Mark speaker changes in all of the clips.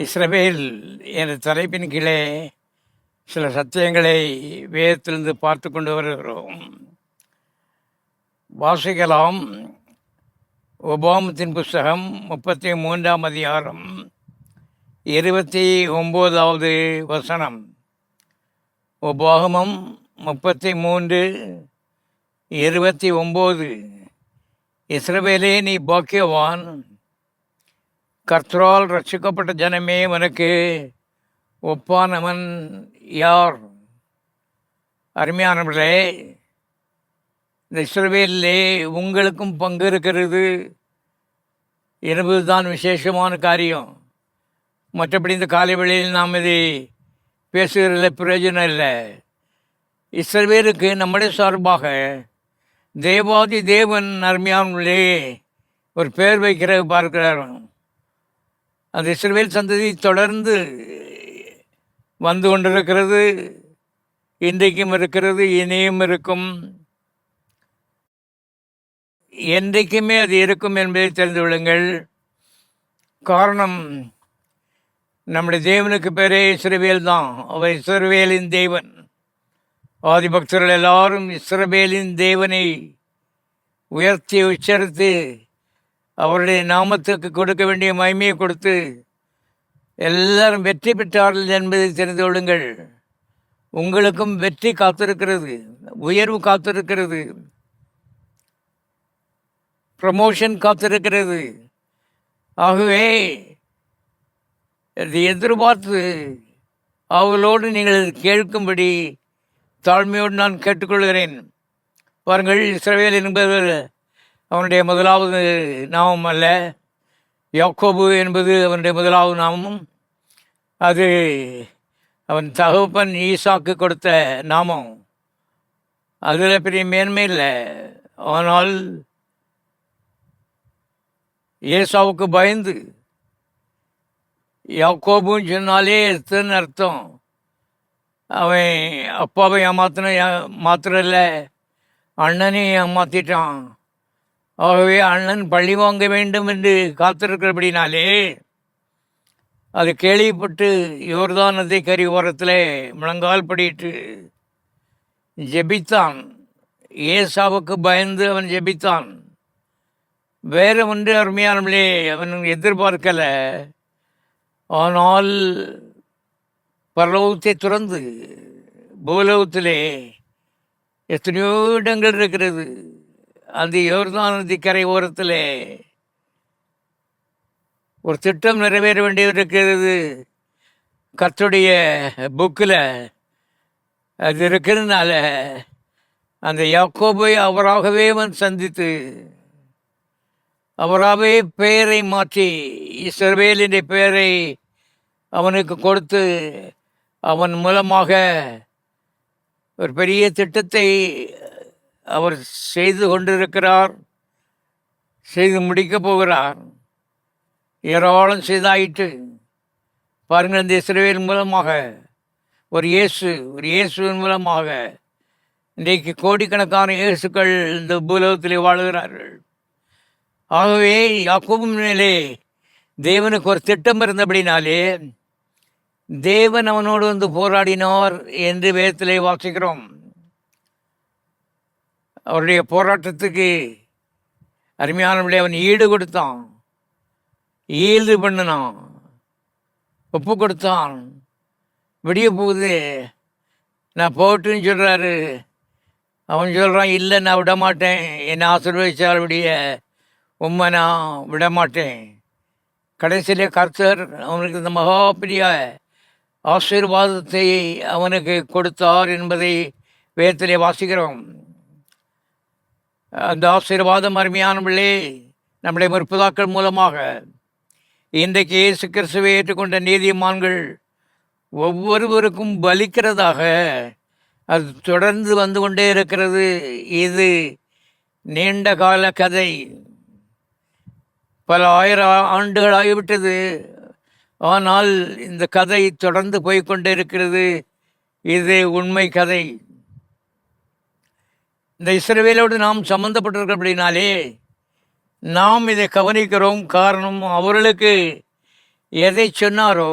Speaker 1: இஸ்ரவேல் என்ற தலைப்பின் கீழே சில சத்தியங்களை வேதத்திலிருந்து பார்த்து கொண்டு வருகிறோம். வாசிக்கலாம். உபாகமத்தின் புஸ்தகம் 33ஆம் அதிகாரம் 29வது வசனம். உபாகமம் 33:29. இஸ்ரவேலே, நீ பாக்கியவான், கர்த்தரால் ரட்சிக்கப்பட்ட ஜனமே, உனக்கு ஒப்பானவன் யார்? அருமையானவர்களே, இந்த இஸ்ரவேலிலே உங்களுக்கும் பங்கு இருக்கிறது என்பதுதான் விசேஷமான காரியம். மற்றபடி இந்த காலை வேளையில் நாம் இதை பேசுகிறதில் பிரயோஜனம் இல்லை. இஸ்ரவேலுக்கு நம்முடைய சார்பாக தேவாதி தேவன் அருமையானவர்களே ஒரு பெயர் வைக்கிற பார்க்கிறார். அந்த இஸ்ரவேல் சந்ததி தொடர்ந்து வந்து கொண்டிருக்கிறது, இன்றைக்கும் இருக்கிறது, இனியும் இருக்கும், என்றைக்குமே அது இருக்கும் என்பதை தெரிந்து கொள்ளுங்கள். காரணம், நம்முடைய தேவனுக்கு பேரே இஸ்ரவேல் தான். அவர் இஸ்ரவேலின் தேவன். ஆதிபக்தர்கள் எல்லாரும் இஸ்ரவேலின் தேவனை உயர்த்தி உச்சரித்து அவருடைய நாமத்துக்கு கொடுக்க வேண்டிய மகிமையை கொடுத்து எல்லாரும் வெற்றி பெற்றார்கள் என்பதை தெரிந்து கொள்ளுங்கள். உங்களுக்கும் வெற்றி காத்திருக்கிறது, உயர்வு காத்திருக்கிறது, ப்ரமோஷன் காத்திருக்கிறது. ஆகவே அதை எதிர்பார்த்து அவளோடு நீங்கள் கேட்கும்படி தாழ்மையோடு நான் கேட்டுக்கொள்கிறேன். பாருங்கள், இஸ்ரவேல் என்பது அவனுடைய முதலாவது நாமம் அல்ல. யாக்கோபு என்பது அவனுடைய முதலாவது நாமம். அது அவன் தகப்பன் ஈசாக்கு கொடுத்த நாமம். அதில் பெரிய மேன்மை இல்லை. ஆனால் ஏசாவுக்கு பயந்து யாக்கோபுன்னு சொன்னாலே எத்தனை அர்த்தம். அவன் அப்பாவை மாத்திரம் இல்லை, அண்ணனையும் ஏமாற்றிட்டான். ஆகவே அண்ணன் பழி வாங்க வேண்டும் என்று காத்திருக்கிறபடினாலே அது கேள்விப்பட்டு யோர்தான் நதி கரை ஓரத்தில் முழங்கால் படிட்டு ஜெபித்தான். ஏசாவுக்கு பயந்து அவன் ஜெபித்தான். வேறு ஒன்று அருமையானே அவன் எதிர்பார்க்கலை. ஆனால் பரலோகத்தை துறந்து பூலோகத்திலே எத்தனையோ இடங்கள் இருக்கிறது. அந்த யோர்தான் நதி கரை ஓரத்தில் ஒரு திட்டம் நிறைவேற வேண்டியது இருக்கிறது. கர்த்தருடைய புக்கில் அது இருக்கிறதுனால அந்த யாக்கோபை அவராகவே சந்தித்து அவராகவே பெயரை மாற்றி இஸ்ரவேலின் பெயரை அவனுக்கு கொடுத்து அவன் மூலமாக ஒரு பெரிய திட்டத்தை அவர் செய்து கொண்டிருக்கிறார், செய்து முடிக்கப் போகிறார். ஏராளம் செய்தாயிட்டு பாருங்கள். இந்த இஸ்ரவேல் மூலமாக ஒரு இயேசுவின் மூலமாக இன்றைக்கு கோடிக்கணக்கான இயேசுக்கள் இந்த பூலோகத்திலே வாழுகிறார்கள். ஆகவே யாக்கோபு மேலே தேவனுக்கு ஒரு திட்டம் இருந்தபடினாலே தேவன் அவனோடு வந்து போராடினார் என்று வேதத்திலே வாசிக்கிறோம். அவருடைய போராட்டத்துக்கு அருமையானவர்களே அவன் ஈடு கொடுத்தான், ஈல்டு பண்ணினான், ஒப்பு கொடுத்தான். விடிய போகுது, நான் போட்டுன்னு சொல்கிறாரு. அவன் சொல்கிறான், இல்லை நான் விட மாட்டேன், என்னை ஆசீர்வதிச்சால் விடிய உண்மை நான் விட மாட்டேன். கடைசியிலே கர்த்தர் அவனுக்கு இந்த மகா பெரிய ஆசீர்வாதத்தை அவனுக்கு கொடுத்தார் என்பதை வேதத்திலே வாசிக்கிறோம். அந்த ஆசீர்வாதம் அருமையானவர்களே நம்முடைய முற்பதாக்கள் மூலமாக இன்றைக்கு இயேசு கிறிஸ்துவை ஏற்றுக்கொண்ட நீதிமான்கள் ஒவ்வொருவருக்கும் பலிக்கிறதாக அது தொடர்ந்து வந்து கொண்டே இருக்கிறது. இது நீண்ட கால கதை, பல ஆயிரம் ஆண்டுகள் ஆகிவிட்டது. ஆனால் இந்த கதை தொடர்ந்து போய்கொண்டே இருக்கிறது. இது உண்மை கதை. இந்த இஸ்ரவேலோடு நாம் சம்பந்தப்பட்டிருக்கிறபடினாலே நாம் இதை கவனிக்கிறோம். காரணம், அவர்களுக்கு எதை சொன்னாரோ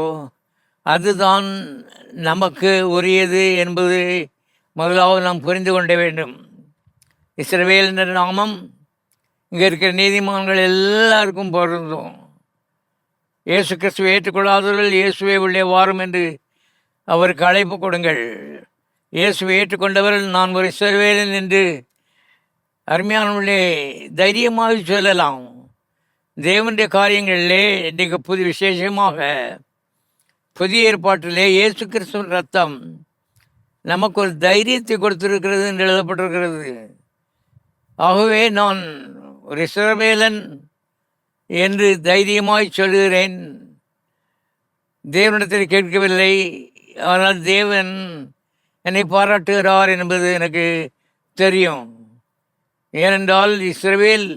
Speaker 1: அதுதான் நமக்கு உரியது என்பது முதலாவது நாம் புரிந்து கொள்ள வேண்டும். இஸ்ரவேல் என்ற நாமம் இங்கே இருக்கிற நீதிமான்கள் எல்லாருக்கும் பொருந்தும். இயேசு கிறிஸ்துவை ஏற்றுக்கொள்ளாதவர்கள் இயேசுவை உள்ளே வாரும் என்று அவருக்கு அழைப்பு கொடுங்கள். இயேசுவை ஏற்றுக்கொண்டவர்கள் நான் ஒரு இஸ்ரவேலன் என்று அருமையானவர்களே தைரியமாக சொல்லலாம். தேவனுடைய காரியங்களிலே இன்றைக்கு விசேஷமாக புதிய ஏற்பாட்டிலே இயேசு கிறிஸ்துவின் ரத்தம் நமக்கு ஒரு தைரியத்தை கொடுத்திருக்கிறது என்று எழுதப்பட்டிருக்கிறது. ஆகவே நான் ஒரு இஸ்ரவேலன் என்று தைரியமாய் சொல்கிறேன். தேவனிடத்தில் கேட்கவில்லை, ஆனால் தேவன் என்னை பாராட்டுகிறார் என்பது எனக்கு தெரியும். ஏனென்றால் இஸ்ரவேல்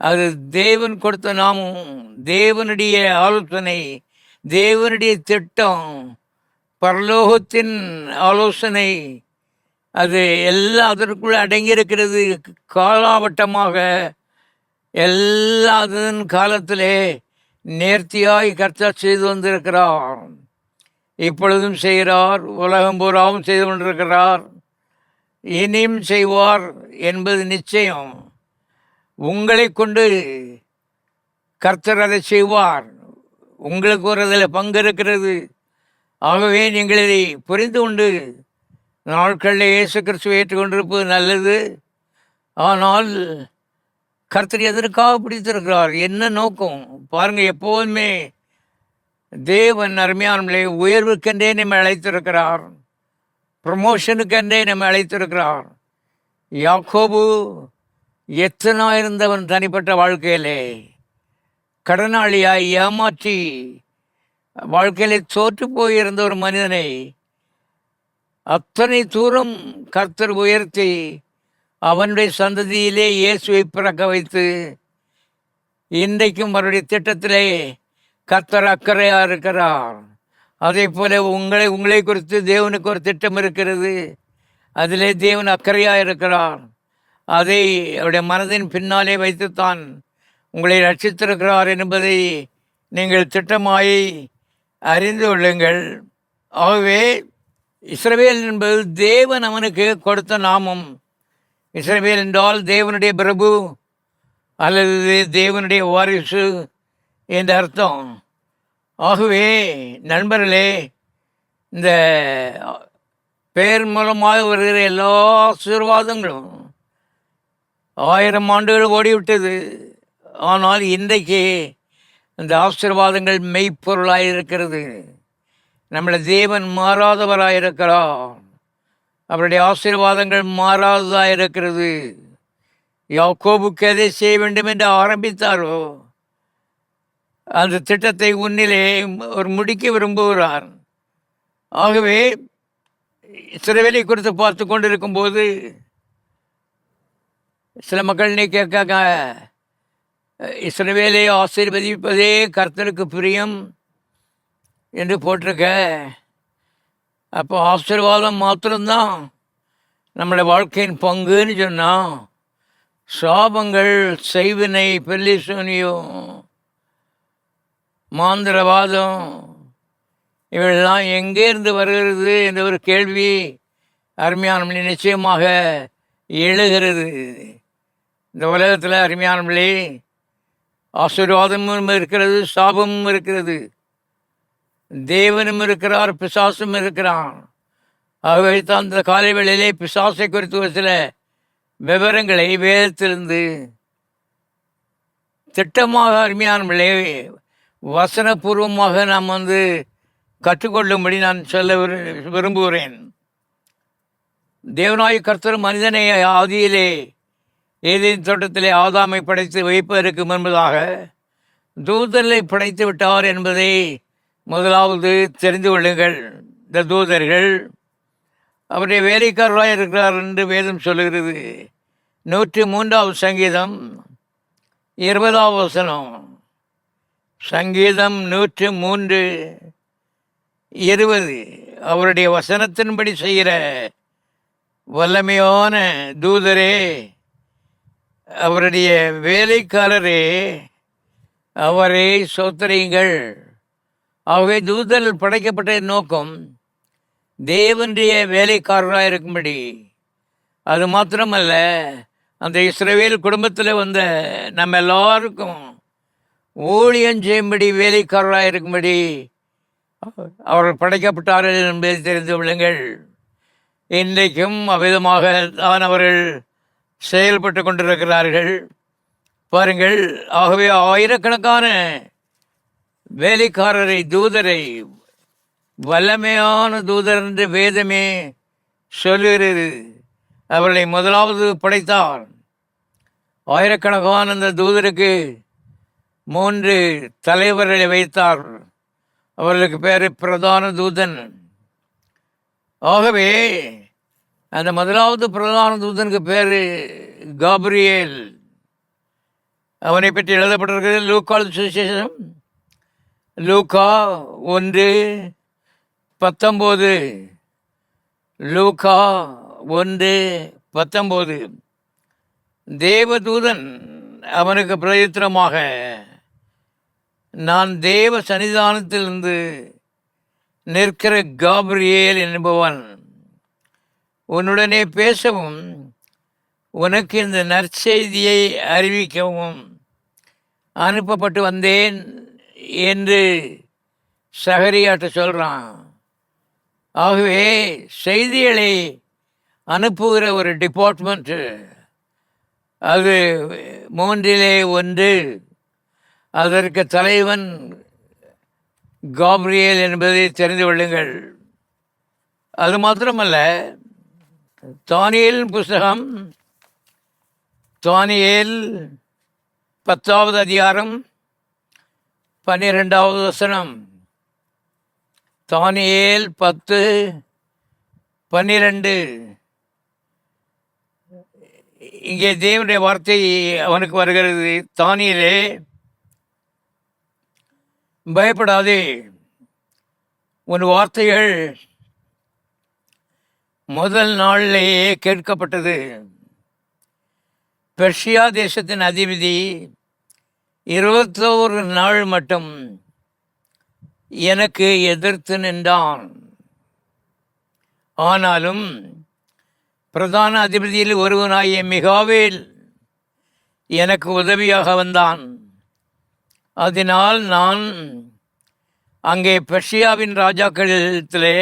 Speaker 1: அது தேவன் கொடுத்த நாமம், தேவனுடைய ஆலோசனை, தேவனுடைய திட்டம், பரலோகத்தின் ஆலோசனை, அது எல்லாம் அதற்குள் அடங்கியிருக்கிறது. காலாவட்டமாக எல்லாதன் காலத்திலே நேர்த்தியாய் கர்த்தர் செய்து வந்திருக்கிறார். இப்பொழுதும் செய்கிறார், உலகம் பூராவும் செய்து கொண்டிருக்கிறார், இனியும் செய்வார் என்பது நிச்சயம். உங்களை கொண்டு கர்த்தர் அதை செய்வார். உங்களுக்கு ஒரு அதில் பங்கு இருக்கிறது. ஆகவே நீங்கள் இதை புரிந்து கொண்டு நாட்களில் இயேசு கிறிஸ்துவை ஏற்றுக்கொண்டிருப்பது நல்லது. ஆனால் கர்த்தர் எதற்காக பிடித்திருக்கிறார், என்ன நோக்கம் பாருங்கள். எப்போதுமே தேவன் அருமையானவர்களே உயர்வுக்கென்றே நம்மை அழைத்திருக்கிறார், ப்ரமோஷனுக்கென்றே நம்மை அழைத்திருக்கிறார். யாக்கோபு எத்தனாக இருந்தவன் தனிப்பட்ட வாழ்க்கையிலே கடனாளியாய் ஏமாற்றி வாழ்க்கையிலே தோற்று போயிருந்த ஒரு மனிதனை அத்தனை தூரம் கர்த்தர் உயர்த்தி அவனுடைய சந்ததியிலே இயேசுவை பிறக்க வைத்து இன்றைக்கும் அவருடைய திட்டத்திலே கர்த்தர் அக்கறையாக இருக்கிறார். அதே போல உங்களை குறித்து தேவனுக்கு ஒரு திட்டம் இருக்கிறது. அதிலே தேவன் அக்கறையாக இருக்கிறார். அதை அவருடைய மனதின் பின்னாலே வைத்துத்தான் உங்களை ரட்சித்திருக்கிறார் என்பதை நீங்கள் திட்டமாய் அறிந்து கொள்ளுங்கள். ஆகவே இஸ்ரவேல் என்பது தேவன் அவனுக்கு கொடுத்த நாமம். இஸ்ரவேல் என்றால் தேவனுடைய பிரபு அல்லது தேவனுடைய வாரிசு என்ற அர்த்தம். ஆகவே நண்பர்களே, இந்த பெயர் மூலமாக வருகிற எல்லா ஆசீர்வாதங்களும் 1000 ஆண்டுகள் ஓடிவிட்டது. ஆனால் இன்றைக்கு இந்த ஆசீர்வாதங்கள் மெய்ப்பொருளாக இருக்கிறது. நம்மளை தேவன் மாறாதவராக இருக்கிறார். அவருடைய ஆசீர்வாதங்கள் மாறாததாக இருக்கிறது. யாக்கோபுக்கு எதை செய்ய வேண்டும் என்று ஆரம்பித்தாரோ அந்த திட்டத்தை உன்னிலே ஒரு முடிக்க விரும்புகிறார். ஆகவே இஸ்ரவேலை குறித்து பார்த்து கொண்டிருக்கும் போது சில மக்கள் நீ கேட்காங்க, இஸ்ரவேலை ஆசீர்வதிப்பதே கர்த்தருக்கு பிரியம் என்று போட்டிருக்க. அப்போ ஆசீர்வாதம் மாத்திரம்தான் நம்மளோட வாழ்க்கையின் பங்குன்னு சொன்னால் சாபங்கள், செய்வினை, பெல்லிசூனியம், மாந்திரவாதம் இவையெல்லாம் எங்கேருந்து வருகிறது என்ற ஒரு கேள்வி அருமையானவர்களே நிச்சயமாக எழுகிறது. இந்த உலகத்தில் அருமையானவர்களே ஆசீர்வாதமும் இருக்கிறது, சாபமும் இருக்கிறது, தேவனும் இருக்கிறார், பிசாசும் இருக்கிறான். ஆகவே தான் இந்த காலை வேளையிலே பிசாசை குறித்து ஒரு சில விவரங்களை வேதத்திலிருந்து திட்டமாக அருமையானவர்களே வசனபூர்வமாக நாம் கற்றுக்கொள்ளும்படி நான் சொல்ல விரும்புகிறேன். தேவனாய் கர்த்தர் மனிதனை ஆதியிலே ஏதேன் தோட்டத்திலே ஆதாமை படைத்து வைப்பதற்கு முன்பதாக தூதர்களை படைத்து விட்டார் என்பதை முதலாவது தெரிந்து கொள்ளுங்கள். இந்த தூதர்கள் அவருடைய வேலைக்காரராக இருக்கிறார் என்று வேதம் சொல்லுகிறது. 103வது சங்கீதம் 20வது வசனம். சங்கீதம் 103:20. அவருடைய வசனத்தின்படி செய்கிற வல்லமையான தூதரே, அவருடைய வேலைக்காரரே, அவரை சோத்தரியுங்கள். ஆகவே தூதர்கள் படைக்கப்பட்ட நோக்கம் தேவனுடைய வேலைக்காரராக இருக்கும்படி. அது மாத்திரமல்ல, அந்த இஸ்ரவேல் குடும்பத்தில் வந்த நம்ம எல்லாருக்கும் ஊழியம் செய்யும்படி வேலைக்காரராக இருக்கும்படி அவர்கள் படைக்கப்பட்டார்கள் என்பதை தெரிந்து கொள்ளுங்கள். இன்றைக்கும் அவ்விதமாக தான் அவர்கள் செயல்பட்டு கொண்டிருக்கிறார்கள். பாருங்கள், ஆகவே ஆயிரக்கணக்கான வேலைக்காரரை, தூதரை, வல்லமையான தூதர் என்று வேதமே சொல்லுகிறது. அவர்களை முதலாவது படைத்தார். ஆயிரக்கணக்கான அந்த தூதருக்கு 3 தலைவர்களை வைத்தார். அவர்களுக்கு பேர் பிரதான தூதன். ஆகவே அந்த முதலாவது பிரதான தூதனுக்கு பேர் காபிரியேல். அவனை பற்றி எழுதப்பட்டிருக்கிறது லூக்கால் சுவிசேஷம், லூக்கா 1:19. லூக்கா 1:19. தேவதூதன் அவனுக்கு பிரயுத்தரமாக, நான் தேவ சன்னிதானத்திலிருந்து நிற்கிற காபிரியேல் என்பவன், உன்னுடனே பேசவும் உனக்கு இந்த நற்செய்தியை அறிவிக்கவும் அனுப்பப்பட்டு வந்தேன் என்று சகரியாட்ட சொல்கிறான். ஆகவே செய்திகளை அனுப்புகிற ஒரு டிபார்ட்மெண்ட்டு, அது 3 அதற்கு தலைவன் காபிரியேல் என்பதை தெரிந்து கொள்ளுங்கள். அது மாத்திரமல்ல, தானியேல் புஸ்தகம், தானியேல் 10வது அதிகாரம் 12வது வசனம். தானியேல் 10:12. இங்கே தேவனுடைய வார்த்தை அவனுக்கு வருகிறது. தானியேலே, பயப்படாதே, உன் வார்த்தைகள் முதல் நாளிலேயே கேட்கப்பட்டது. பெர்ஷியா தேசத்தின் அதிபதி 21 நாள் மட்டும் எனக்கு எதிர்த்து நின்றான். ஆனாலும் பிரதான அதிபதியில் ஒருவனாகிய மிகாவேல் எனக்கு உதவியாக வந்தான். அதனால் நான் அங்கே பெர்ஷியாவின் ராஜாக்களிடத்திலே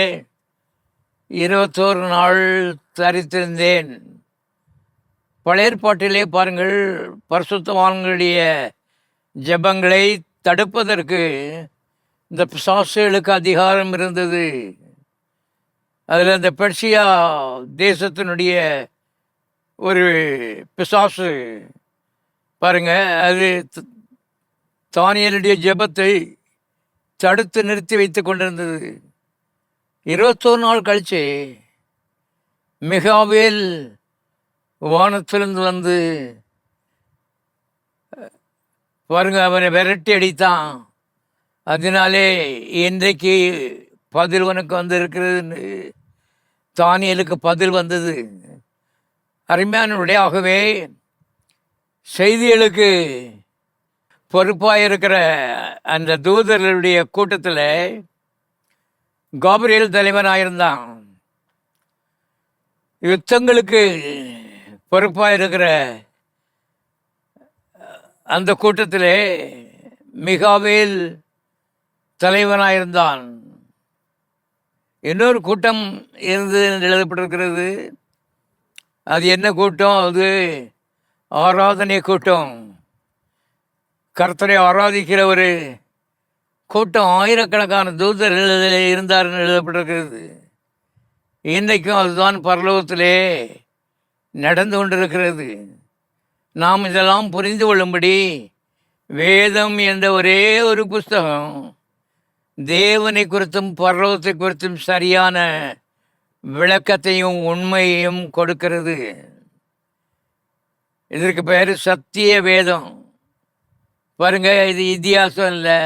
Speaker 1: 21 நாள் தரித்திருந்தேன். பழைய ஏற்பாட்டிலே பாருங்கள், பரிசுத்தவான்களுடைய ஜெபங்களை தடுப்பதற்கு இந்த பிசாசுகளுக்கு அதிகாரம் இருந்தது. அதில் அந்த பெர்ஷியா தேசத்தினுடைய ஒரு பிசாசு பாருங்க, அது தானியேலுடைய ஜெபத்தை தடுத்து நிறுத்தி வைத்து கொண்டிருந்தது. 21 நாள் கழிச்சு மிகாவேல் வானத்திலிருந்து வந்து பாருங்க, அவனை விரட்டி அடித்தான். அதனாலே இன்றைக்கு பதில் உனக்கு வந்திருக்கிறது. தானியேலுக்கு பதில் வந்தது. அருமையானவர்களே, ஆகவே செய்திகளுக்கு பொறுப்பாக இருக்கிற அந்த தூதர்களுடைய கூட்டத்தில் காபிரியேல் தலைவனாயிருந்தான். யுத்தங்களுக்கு பொறுப்பாக இருக்கிற அந்த கூட்டத்தில் மிகாவேல் தலைவனாயிருந்தான். இன்னொரு கூட்டம் இருந்து எழுதப்பட்டிருக்கிறது. அது என்ன கூட்டம்? அது ஆராதனை கூட்டம். கர்த்தரை ஆராதிக்கிற ஒரு கூட்டம். ஆயிரக்கணக்கான தூதர்கள் இருந்தார்னு எழுதப்பட்டிருக்கிறது. இன்றைக்கும் அதுதான் பரலோகத்திலே நடந்து கொண்டிருக்கிறது. நாம் இதெல்லாம் புரிந்து கொள்ளும்படி வேதம் என்ற ஒரே ஒரு புஸ்தகம் தேவனை குறித்தும் பரலோகத்தை குறித்தும் சரியான விளக்கத்தையும் உண்மையையும் கொடுக்கிறது. இதற்கு பேர் சத்திய வேதம். பாருங்க, இது இதிகாசம் இல்லை,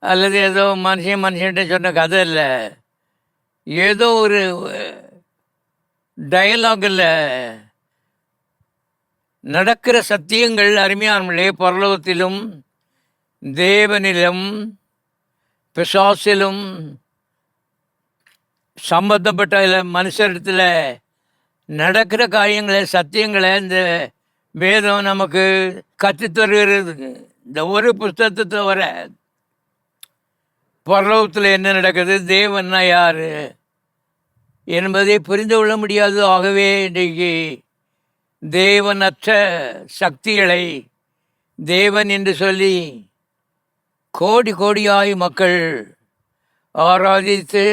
Speaker 1: அல்லது ஏதோ மனுஷன்ட்ட சொன்ன கதை இல்லை, ஏதோ ஒரு டயலாக் இல்லை. நடக்கிற சத்தியங்கள் அருமையானவர்களே பரலோகத்திலும் தேவனிலும் பிசாசிலும் சம்பந்தப்பட்ட மனுஷரிடத்தில் நடக்கிற காரியங்களை, சத்தியங்களை இந்த வேதம் நமக்கு கற்றுத்தருகிறது. இந்த ஒரு புஸ்தகத்தை தவிர பரலோகத்தில் என்ன நடக்குது, தேவன்னா யார் என்பதை புரிந்து கொள்ள முடியாது. ஆகவே இன்றைக்கு தேவனற்ற சக்திகளை தேவன் என்று சொல்லி கோடி கோடியாய் மக்கள் ஆராதித்து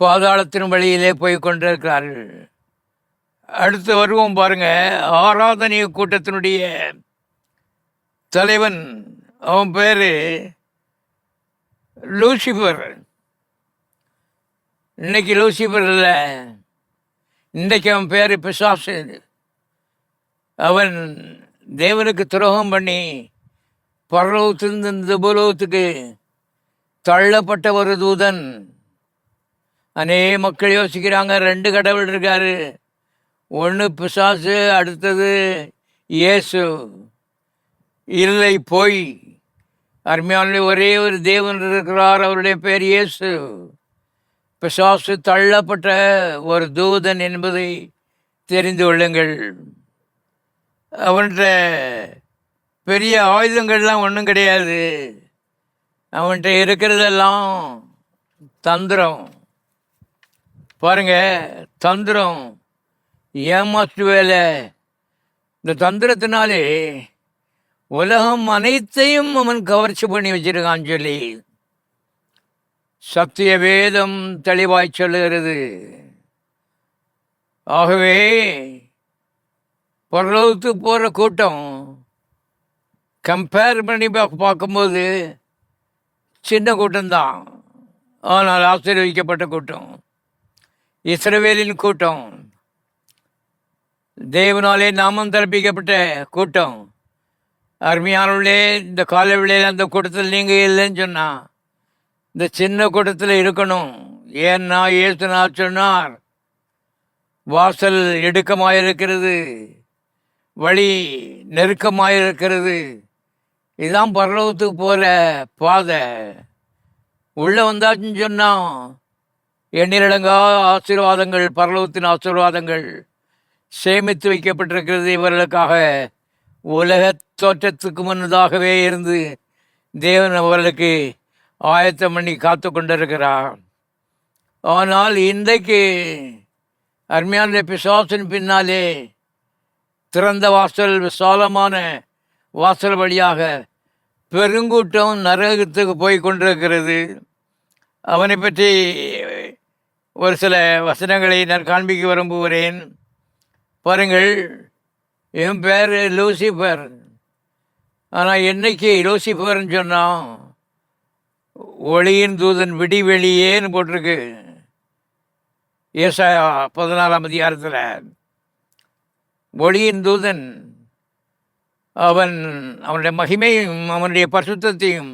Speaker 1: பாதாளத்தின் வழியிலே போய் கொண்டிருக்கிறார்கள். அடுத்து வருவோம் பாருங்க. ஆராதனை கூட்டத்தினுடைய தலைவன், அவன் பேர் லூசிபர். இன்னைக்கு லூசிபர் இல்லை, இன்றைக்கு அவன் பேர் பிசாசு. அவன் தேவனுக்கு துரோகம் பண்ணி பரலோகத்திலிருந்து இந்த பூலோகத்துக்கு தள்ளப்பட்ட ஒரு தூதன். அநேக மக்கள் யோசிக்கிறாங்க, 2 கடவுள் இருக்காரு, ஒன்று பிசாசு, அடுத்தது இயேசு. இல்லை, போய் அருமையான ஒரே ஒரு தேவன் இருக்கிறார், அவருடைய பேர் இயேசு. பிசாசு தள்ளப்பட்ட ஒரு தூதன் என்பதை தெரிந்து கொள்ளுங்கள். அவன்கிட்ட பெரிய ஆயுதங்கள்லாம் ஒன்றும் கிடையாது. அவன்கிட்ட இருக்கிறதெல்லாம் தந்திரம். பாருங்க, தந்திரம், ஏமாற்று வேலை. இந்த தந்திரத்தினாலே உலகம் அனைத்தையும் அவன் கவர்ச்சி பண்ணி வச்சிருக்கான்னு சொல்லி சத்திய வேதம் தெளிவாய் சொல்லுகிறது. ஆகவே பரலோகத்துக்கு போகிற கூட்டம் கம்பேர் பண்ணி பார்க்கும்போது சின்ன கூட்டம்தான், ஆனால் ஆசீர்வதிக்கப்பட்ட கூட்டம், இஸ்ரவேலின் கூட்டம், தேவனாலே நாமம் தரப்பிக்கப்பட்ட கூட்டம். அருமையானவர்களே, இந்த காலவெளியில் அந்த கூட்டத்தில் நீங்கள் இல்லைன்னு சொன்னால் இந்த சின்ன கூட்டத்தில் இருக்கணும். ஏன்னா இயேசுனா சொன்னார், வாசல் இடுக்கமாயிருக்கிறது, வழி நெருக்கமாயிருக்கிறது, இதுதான் பரலோகத்துக்கு போகிற பாதை. உள்ளே வந்தாச்சுன்னு சொன்னால் எண்ணிலடங்கா ஆசீர்வாதங்கள், பரலோகத்தின் ஆசீர்வாதங்கள் சேமித்து வைக்கப்பட்டிருக்கிறது. இவர்களுக்காக உலக தோற்றத்துக்கு முன்னதாகவே இருந்து தேவன் அவர்களுக்கு ஆயத்தம் பண்ணி காத்து கொண்டிருக்கிறார். ஆனால் இன்றைக்கு அருமையான பிசாசின் பின்னாலே திறந்த வாசல், விசாலமான வாசல் வழியாக பெருங்கூட்டம் நரகத்துக்கு போய் கொண்டிருக்கிறது. அவனை பற்றி ஒரு சில வசனங்களை நான் காண்பிக்க விரும்புகிறேன். பாருங்கள், என் பேர் லூசிபர். ஆனால் என்னைக்கு லூசிபர்னு சொன்னால் ஒளியின் தூதன் விடிவெளியேன்னு போட்டிருக்கு ஏசாயா 14ஆம் அதிகாரத்தில். ஒளியின் தூதன் அவனுடைய மகிமையும் அவனுடைய பரிசுத்தத்தையும்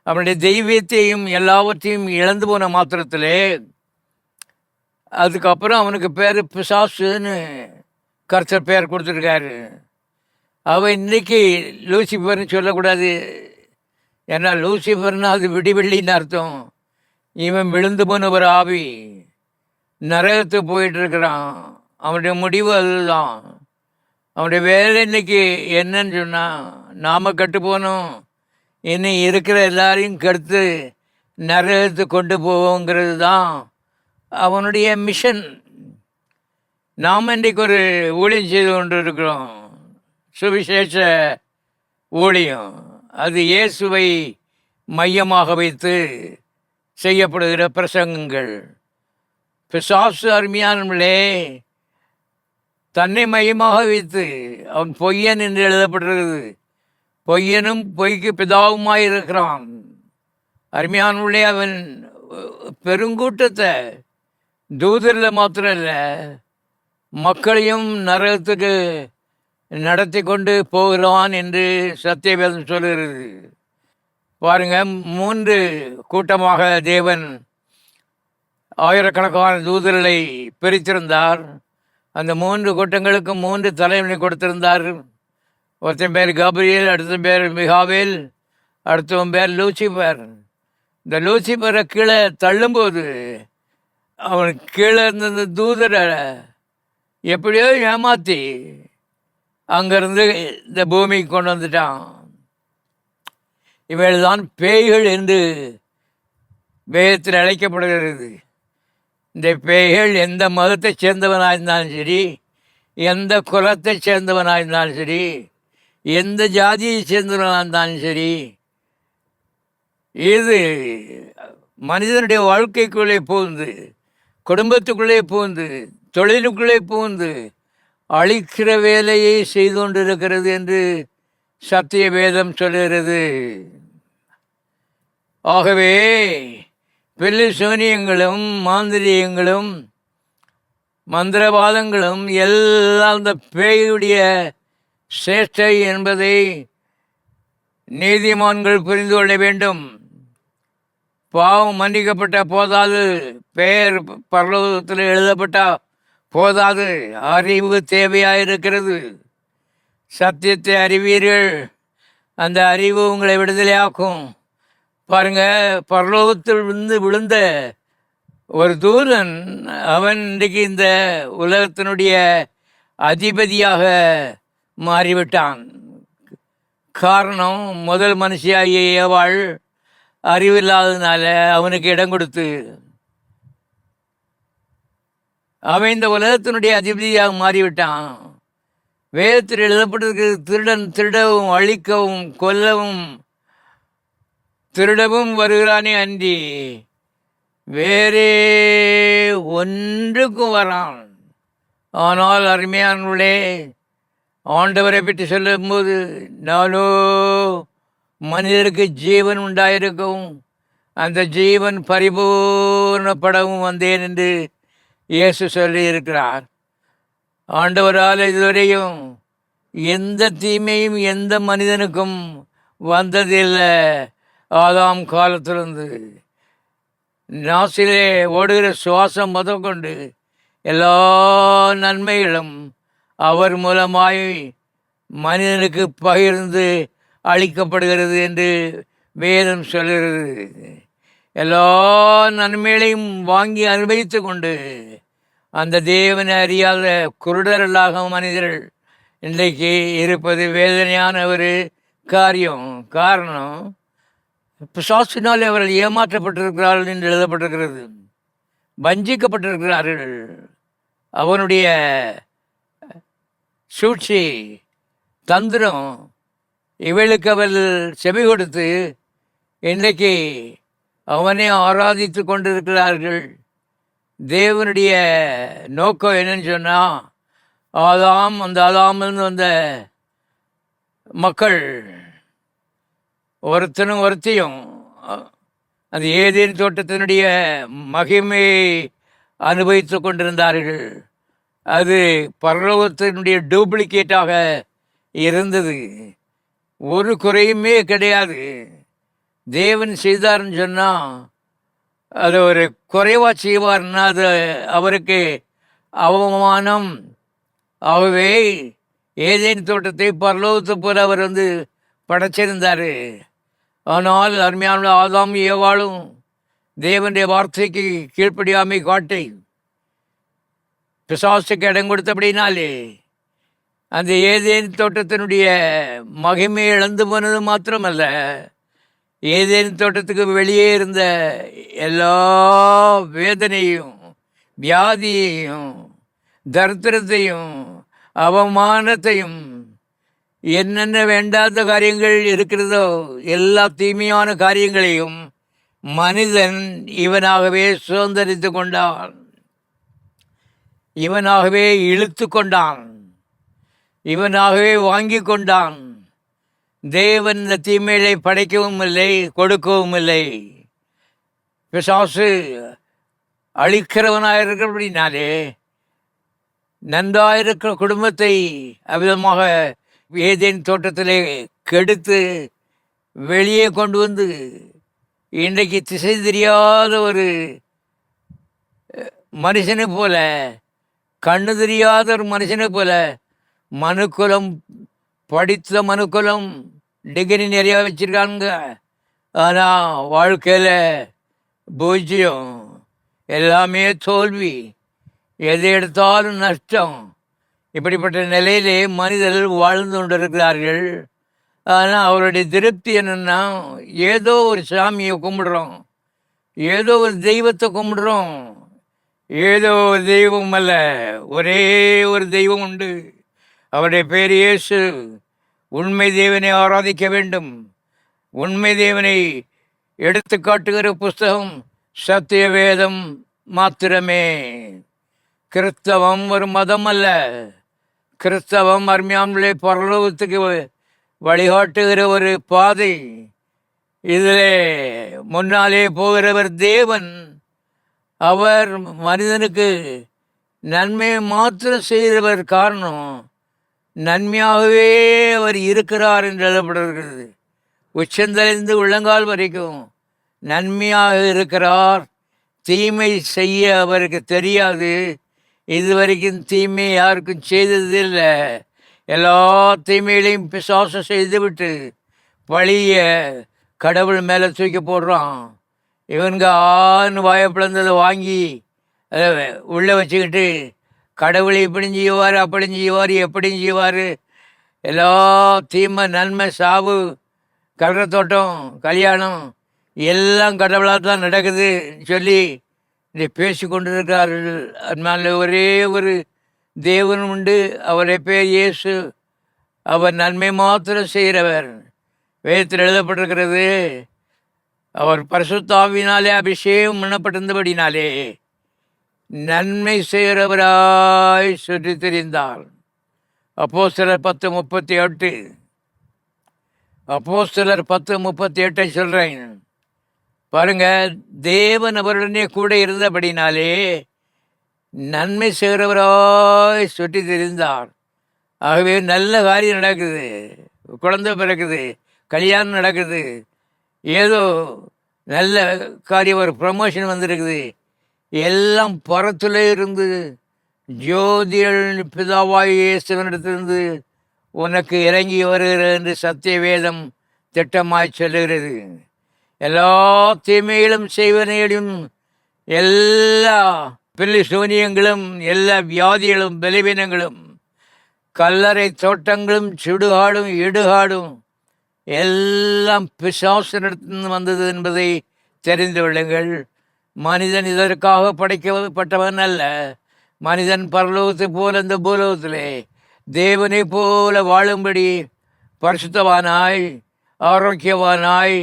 Speaker 1: அவனுடைய தெய்வீகத்தையும் எல்லாவற்றையும் இழந்து போன மாத்திரத்திலே அதுக்கப்புறம் அவனுக்கு பேர் பிசாசுன்னு கர்த்தர் பேர் கொடுத்துருக்காரு. அவன் இன்னைக்கு லூசிபர்னு சொல்லக்கூடாது. ஏன்னா லூசிபர்னா அது விடிவெள்ளின்னு அர்த்தம். இவன் விழுந்து போன ஒரு ஆவி, நரகத்துக்கு போயிட்டுருக்கிறான். அவனுடைய முடிவு அதுதான். அவனுடைய வேலை இன்னைக்கு என்னன்னு சொன்னால், நாம் கெட்டு போனோம், இன்னும் இருக்கிற எல்லாரையும் கெடுத்து நரகத்துக்கு கொண்டு போவோங்கிறது தான் அவனுடைய மிஷன். நாம் இன்றைக்கு ஒரு ஊழியம் செய்து கொண்டு இருக்கிறோம், சுவிசேஷ ஊழியம். அது இயேசுவை மையமாக வைத்து செய்யப்படுகிற பிரசங்கங்கள். பிசாசு அருமையானவர்களே, தன்னை மையமாக வைத்து அவன் பொய்யன் என்று எழுதப்பட்டிருக்கிறது. பொய்யனும் பொய்க்கு பிதாவுமாய் இருக்கிறான். அருமையானவர்களே, அவன் பெருங்கூட்டத்தை தூதரில் மாத்திரம் இல்லை, மக்களையும் நரகத்துக்கு நடத்தி கொண்டு போகிறான் என்று சத்தியவேதம் சொல்கிறது. பாருங்க, 3 கூட்டமாக தேவன் ஆயிரக்கணக்கான தூதர்களை பிரித்திருந்தார். அந்த 3 கூட்டங்களுக்கு 3 தலைவனை கொடுத்திருந்தார். ஒருத்தன் பேர் கபிரியல், அடுத்த பேர் மிகாவேல், அடுத்தவன் பேர் லூசிபர். இந்த லூசிபரை கீழே தள்ளும்போது அவன் கீழே இருந்த இந்த தூதரை எப்படியோ ஏமாற்றி அங்கேருந்து இந்த பூமிக்கு கொண்டு வந்துட்டான். இவைகள் தான் பேய்கள் என்று வேதத்தில் அழைக்கப்படுகிறது. இந்த பேய்கள் எந்த மதத்தை சேர்ந்தவனாக இருந்தாலும் சரி, எந்த குலத்தை சேர்ந்தவனாக இருந்தாலும் சரி, எந்த ஜாதியை சேர்ந்தவனாக இருந்தாலும் சரி, இது மனிதனுடைய வாழ்க்கைக்குள்ளே புகுந்து, குடும்பத்துக்குள்ளே புகுந்து, தொழிலுக்குள்ளே புகுந்து அழிக்கிற வேலையை செய்து கொண்டிருக்கிறது என்று சத்திய வேதம் சொல்லுகிறது. ஆகவே பில்லி சூனியங்களும் மாந்திரியங்களும் மந்திரவாதங்களும் எல்லாம் இந்த பேயுடைய சேஷ்டை என்பதை நீதிமான்கள் புரிந்து கொள்ள வேண்டும். பாவம் மன்னிக்கப்பட்ட போதாது, பெயர் பரலோகத்தில் எழுதப்பட்ட போதாது, அறிவு தேவையாயிருக்கிறது. சத்தியத்தை அறிவீர்கள், அந்த அறிவு உங்களை விடுதலையாக்கும். பாருங்க, பரலோகத்தில் விழுந்த ஒரு தூதன், அவன் இன்றைக்கு இந்த உலகத்தினுடைய அதிபதியாக மாறிவிட்டான். காரணம், முதல் மனுஷியாகிய ஏவாள் அறிவில்லாததுனால அவனுக்கு இடம் கொடுத்து அவன் இந்த உலகத்தினுடைய அதிபதியாக மாறிவிட்டான். வேதத்தில் எழுதப்பட்டிருக்கிறது, திருடன் திருடவும் அழிக்கவும் கொல்லவும் திருடவும் வருகிறானே அன்றி வேறே ஒன்றுக்கும் வரான். ஆனால் அருமையானவர்களே, ஆண்டவரை பற்றி சொல்லும்போது, நானோ மனிதருக்கு ஜீவன் உண்டாயிருக்கவும் அந்த ஜீவன் பரிபூர்ணப்படவும் வந்தேன் என்று இயேசு சொல்லியிருக்கிறார். ஆண்டவரால் இதுவரையும் எந்த தீமையும் எந்த மனிதனுக்கும் வந்ததில்லை. ஆதாம் காலத்திலிருந்து நாசிலே ஓடுகிற சுவாசம் முதற்கொண்டு எல்லா நன்மைகளும் அவர் மூலமாய் மனிதனுக்கு பகிர்ந்து அளிக்கப்படுகிறது என்று வேதம் சொல்கிறது. எல்லா நன்மைகளையும் வாங்கி அனுபவித்து கொண்டு அந்த தேவனை அறியாத குருடர்களாக மனிதர்கள் இன்றைக்கு இருப்பது வேதனையான ஒரு காரியம். காரணம், பிசாசினால் அவர்கள் ஏமாற்றப்பட்டிருக்கிறார்கள் என்று எழுதப்பட்டிருக்கிறது. வஞ்சிக்கப்பட்டிருக்கிறார்கள். அவனுடைய சூழ்ச்சி தந்திரம் இவளுக்கு அவள் செவி கொடுத்து இன்றைக்கு அவனை ஆராதித்து கொண்டிருக்கிறார்கள். தேவனுடைய நோக்கம் என்னன்னு சொன்னால், அந்த ஆதாமிலிருந்து வந்த மக்கள் ஒருத்தனும் ஒருத்தையும் அந்த ஏதேன் தோட்டத்தினுடைய மகிமையை அனுபவித்து கொண்டிருந்தார்கள். அது பரலோகத்தினுடைய டூப்ளிகேட்டாக இருந்தது. ஒரு குறையுமே கிடையாது. தேவன் செய்தார்னு சொன்னால் அதை ஒரு குறைவாக செய்வார்னா அது அவருக்கு அவமானம். ஆகவே ஏதேன் தோட்டத்தை பரலோகத்தை போல அவர் படைச்சிருந்தார். ஆனால் அருமையான ஆதாம் ஏவாளும் தேவனுடைய வார்த்தைக்கு கீழ்ப்படியாமை காட்டி பிசாசுக்கு இடம் கொடுத்தபடினாலே அந்த ஏதேன் தோட்டத்தினுடைய மகிமை இழந்து போனது மாத்திரமல்ல, ஏதேன் தோட்டத்துக்கு வெளியே இருந்த எல்லா வேதனையும் வியாதியையும் தரித்திரத்தையும் அவமானத்தையும் என்னென்ன வேண்டாத காரியங்கள் இருக்கிறதோ எல்லா தீமையான காரியங்களையும் மனிதன் இவனாகவே சுதந்திரித்து கொண்டான், இவனாகவே இழுத்து கொண்டான், இவனாகவே வாங்கி கொண்டான். தேவன் இந்த தீமையை படைக்கவும் இல்லை, கொடுக்கவும் இல்லை. பிசாசு அழிக்கிறவனாக இருக்கிறபடினாலே நன்றாயிருக்கிற குடும்பத்தை அவ்விதமாக ஏதேன் தோட்டத்திலே கெடுத்து வெளியே கொண்டு வந்து இன்றைக்கு திசை தெரியாத ஒரு மனுஷனை போல, கண்ணு தெரியாத ஒரு மனுஷனை போல மனுக்குலம் படித்த மனுக்குலம், டிகிரி நிறையா வச்சுருக்காங்க, ஆனால் வாழ்க்கையில் பூஜ்ஜியம், எல்லாமே தோல்வி, எதை எடுத்தாலும் நஷ்டம். இப்படிப்பட்ட நிலையிலே மனிதர்கள் வாழ்ந்து கொண்டிருக்கிறார்கள். ஆனால் அவருடைய திருப்தி என்னென்னா, ஏதோ ஒரு சாமியை கும்பிடுறோம், ஏதோ ஒரு தெய்வத்தை கும்பிடுறோம். ஏதோ ஒரு தெய்வம் அல்ல, ஒரே ஒரு தெய்வம் உண்டு. அவருடைய பேர் இயேசு. உண்மை தேவனை ஆராதிக்க வேண்டும். உண்மை தேவனை எடுத்து காட்டுகிற புஸ்தகம் சத்திய வேதம் மாத்திரமே. கிறிஸ்தவம் ஒரு மதம் அல்ல. கிறிஸ்தவம் அருமையானே பரலோகத்துக்கு வழிகாட்டுகிற ஒரு பாதை. இதில் முன்னாலே போகிறவர் தேவன். அவர் மனிதனுக்கு நன்மையை மாத்திரம் செய்கிறவர். காரணம், நன்மையாகவே அவர் இருக்கிறார் என்று எழுதப்படுகிறது. உச்சந்தலைந்து உள்ளங்கால் வரைக்கும் நன்மையாக இருக்கிறார். தீமை செய்ய அவருக்கு தெரியாது. இதுவரைக்கும் தீமை யாருக்கும் செய்ததில்லை. எல்லா தீமைகளையும் பிசாசம் செய்துவிட்டு பழிய கடவுள் மேலே தூக்கி போடுறான். இவனுங்க ஆன்னு வாயப்பிழந்ததை வாங்கி அதை உள்ளே வச்சுக்கிட்டு கடவுளை இப்படி செய்வார், அப்படி செய்வார், எப்படி செய்வார், எல்லா தீமை நன்மை சாவு கல்ற தோட்டம் கல்யாணம் எல்லாம் கடவுளாக தான் நடக்குது சொல்லி இதை பேசி கொண்டிருக்கிறார்கள். அதனால ஒரே ஒரு தேவன் உண்டு, அவரை பேர் இயேசு. அவர் நன்மை மாத்திரம் செய்கிறவர். வேதத்தில் எழுதப்பட்டிருக்கிறது, அவர் பரிசுத்தாவினாலே அபிஷேகம் பண்ணப்பட்டிருந்தபடினாலே நன்மை செய்கிறவராய் சுற்றி தெரிந்தார். அப்போஸ்தலர் 10:38. அப்போஸ்தலர் 10:38 சொல்கிறேன் பாருங்க. தேவன் அவருடனே கூட இருந்தபடினாலே நன்மை செய்கிறவராய் சுற்றி தெரிந்தார். ஆகவே நல்ல காரியம் நடக்குது, குழந்தை பிறக்குது, கல்யாணம் நடக்குது, ஏதோ நல்ல காரியம், ஒரு ப்ரமோஷன் வந்திருக்குது, எல்லாம் புறத்துல இருந்து ஜோதிகள் பிதாவாய் இயேசுவினிடத்திலிருந்து உனக்கு இறங்கி வருகிறது என்று சத்திய வேதம் திட்டமாய் சொல்லுகிறது. எல்லா தீமைகளும் செய்வனையும் எல்லா பில்லி சூனியங்களும் எல்லா வியாதிகளும் பலவீனங்களும் கல்லறை தோட்டங்களும் சுடுகாடும் இடுகாடும் எல்லாம் பிசாசினிடத்திலிருந்து வந்தது என்பதை தெரிந்து கொள்ளுங்கள். மனிதன் இதற்காக படைக்கப்பட்டவன் அல்ல. மனிதன் பரலோகத்தை போல இந்த பூலோகத்திலே தேவனை போல வாழும்படி பரிசுத்தவானாய், ஆரோக்கியவானாய்,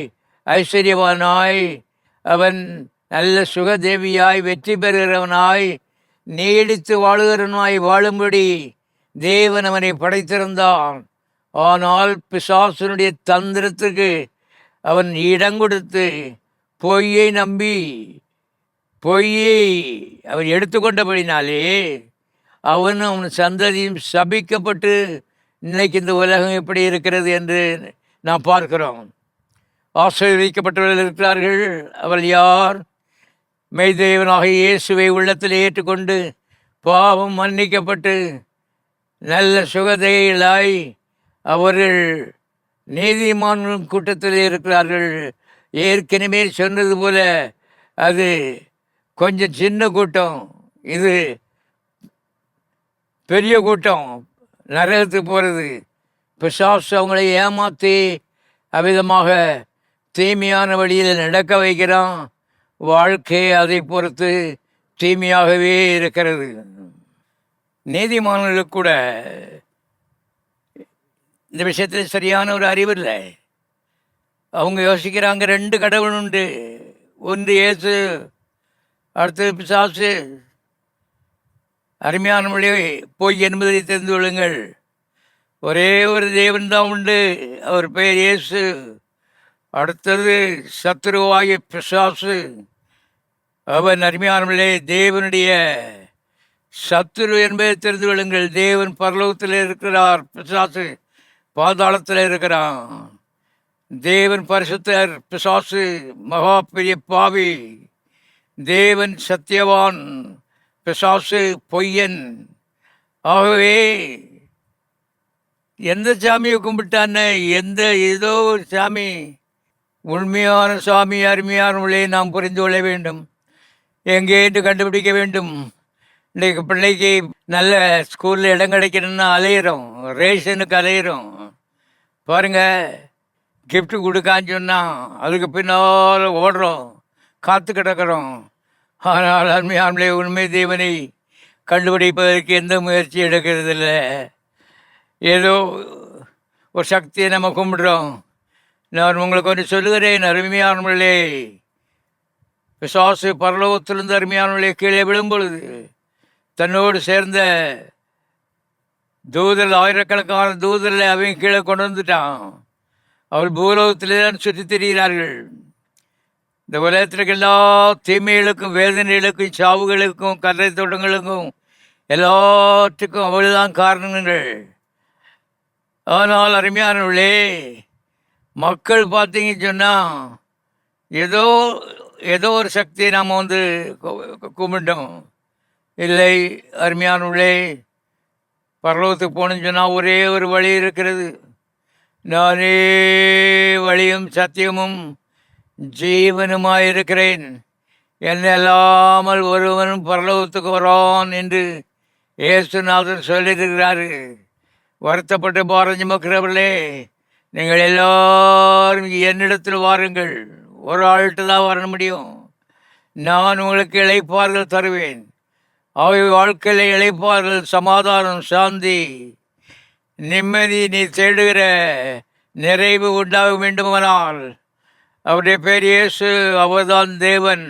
Speaker 1: ஐஸ்வர்யவானாய், அவன் நல்ல சுகதேவியாய், வெற்றி பெறுகிறவனாய், நீடித்து வாழுகிறவனாய் வாழும்படி தேவன் அவனை படைத்திருந்தான். ஆனால் பிசாசனுடைய தந்திரத்துக்கு அவன் இடம் கொடுத்து பொய்யை நம்பி பொய்யை அவன் எடுத்துக்கொண்டபடினாலே அவன் சந்ததியும் சபிக்கப்பட்டு இன்னைக்கு இந்த உலகம் எப்படி இருக்கிறது என்று நாம் பார்க்கிறோம். ஆசீர்வதிக்கப்பட்டவர்கள் இருக்கிறார்கள். அவள் யார்? மெய்தேவனாக இயேசுவை உள்ளத்தில் ஏற்றுக்கொண்டு பாவம் மன்னிக்கப்பட்டு நல்ல சுகதைகளாய் அவர்கள் நீதிமான் கூட்டத்தில் இருக்கிறார்கள். ஏற்கனவே சொன்னது போல அது கொஞ்சம் சின்ன கூட்டம், இது பெரிய கூட்டம் நரகத்துக்கு போகிறது. பிசாசு அவங்களை ஏமாற்றி அவ்விதமாக தீமையான வழியில் நடக்க வைக்கிறான். வாழ்க்கை அதை பொறுத்து தீமையாகவே இருக்கிறது. நீதிமான்களுக்கு கூட இந்த விஷயத்தில் சரியான ஒரு அறிவு இல்லை. அவங்க யோசிக்கிறாங்க, 2 கடவுள் உண்டு, ஒன்று இயேசு, அடுத்தது பிசாசு. அருமையான மொழி போய் என்பதை தெரிந்து கொள்ளுங்கள். ஒரே ஒரு தேவன் தான் உண்டு, அவர் பெயர் இயேசு. அடுத்தது சத்துருவாகிய பிசாசு. அவன் அருமையானவர்களே தேவனுடைய சத்துரு என்பதை தெரிந்து கொள்ளுங்கள். தேவன் பரலோகத்தில் இருக்கிறார், பிசாசு பாதாளத்தில் இருக்கிறான். தேவன் பரிசுத்தர், பிசாசு மகா பெரிய பாவி. தேவன் சத்தியவான், பிசாசு பொய்யன். ஆகவே எந்த சாமியை கும்பிட்டான்னு ஏதோ ஒரு சாமி. உண்மையான சாமி அருமையானவர்களே நாம் புரிந்து கொள்ள வேண்டும். எங்கே என்று கண்டுபிடிக்க வேண்டும். இன்றைக்கு பிள்ளைக்கு நல்ல ஸ்கூலில் இடம் கிடைக்கணும்னா அலையிறோம், ரேஷனுக்கு அலையிறோம். பாருங்கள், கிஃப்ட் கொடுக்கான்னு சொன்னால் அதுக்கு பின்னால் ஓடுறோம், காத்து கிடக்கிறோம். ஆனால் அருமையானவர்களே, உண்மை தேவனை கண்டுபிடிப்பதற்கு எந்த முயற்சி எடுக்கிறதில்ல. ஏதோ ஒரு சக்தியை நம்ம கும்பிடுறோம். நான் உங்களுக்கு ஒன்று சொல்லுகிறேன் அருமையானவர்களே, பிசாசு பரலோகத்திலிருந்து அருமையானவர்களே கீழே விழும் பொழுது தன்னோடு சேர்ந்த தூதர்கள், ஆயிரக்கணக்கான தூதர்களை அவங்க கீழே கொண்டு வந்துட்டான். அவள் பூலோகத்திலே தான் சுற்றி திரிகிறார்கள். இந்த உலகத்திற்கு எல்லா தீமைகளுக்கும், வேதனைகளுக்கும், சாவுகளுக்கும், கரை தோட்டங்களுக்கும் எல்லாத்துக்கும் அவள்தான் காரணங்கள். ஆனால் அருமையானவர்களே, மக்கள் பார்த்தீங்கன்னு சொன்னால் ஏதோ ஒரு சக்தியை நாம் கும்பிட்டோம். இல்லை அருமையானவர்களே, பரலோகத்துக்கு போகணுன்னு சொன்னால் ஒரே ஒரு வழி இருக்கிறது. நானே வழியும் சத்தியமும் ஜீவனுமாயிருக்கிறேன், என்னை அல்லாமல் ஒருவனும் பரலோகத்துக்கு வரான் என்று இயேசுநாதர் சொல்லியிருக்கிறாரு. வருத்தப்பட்டு பாரம் சுமக்கிறவர்களே, நீங்கள் எல்லாரும் என்னிடத்தில் வாருங்கள். ஒரு ஆள்கிட்ட தான் வர முடியும். நான் உங்களுக்கு இளைப்பாறுதல் தருவேன். அவை வாழ்க்கையில் இளைப்பாறுதல், சமாதானம், சாந்தி, நிம்மதி, நீ தேடுகிற நிறைவு உண்டாக வேண்டுமானால் அவருடைய பேர் இயேசு, அவர்தான் தேவன்.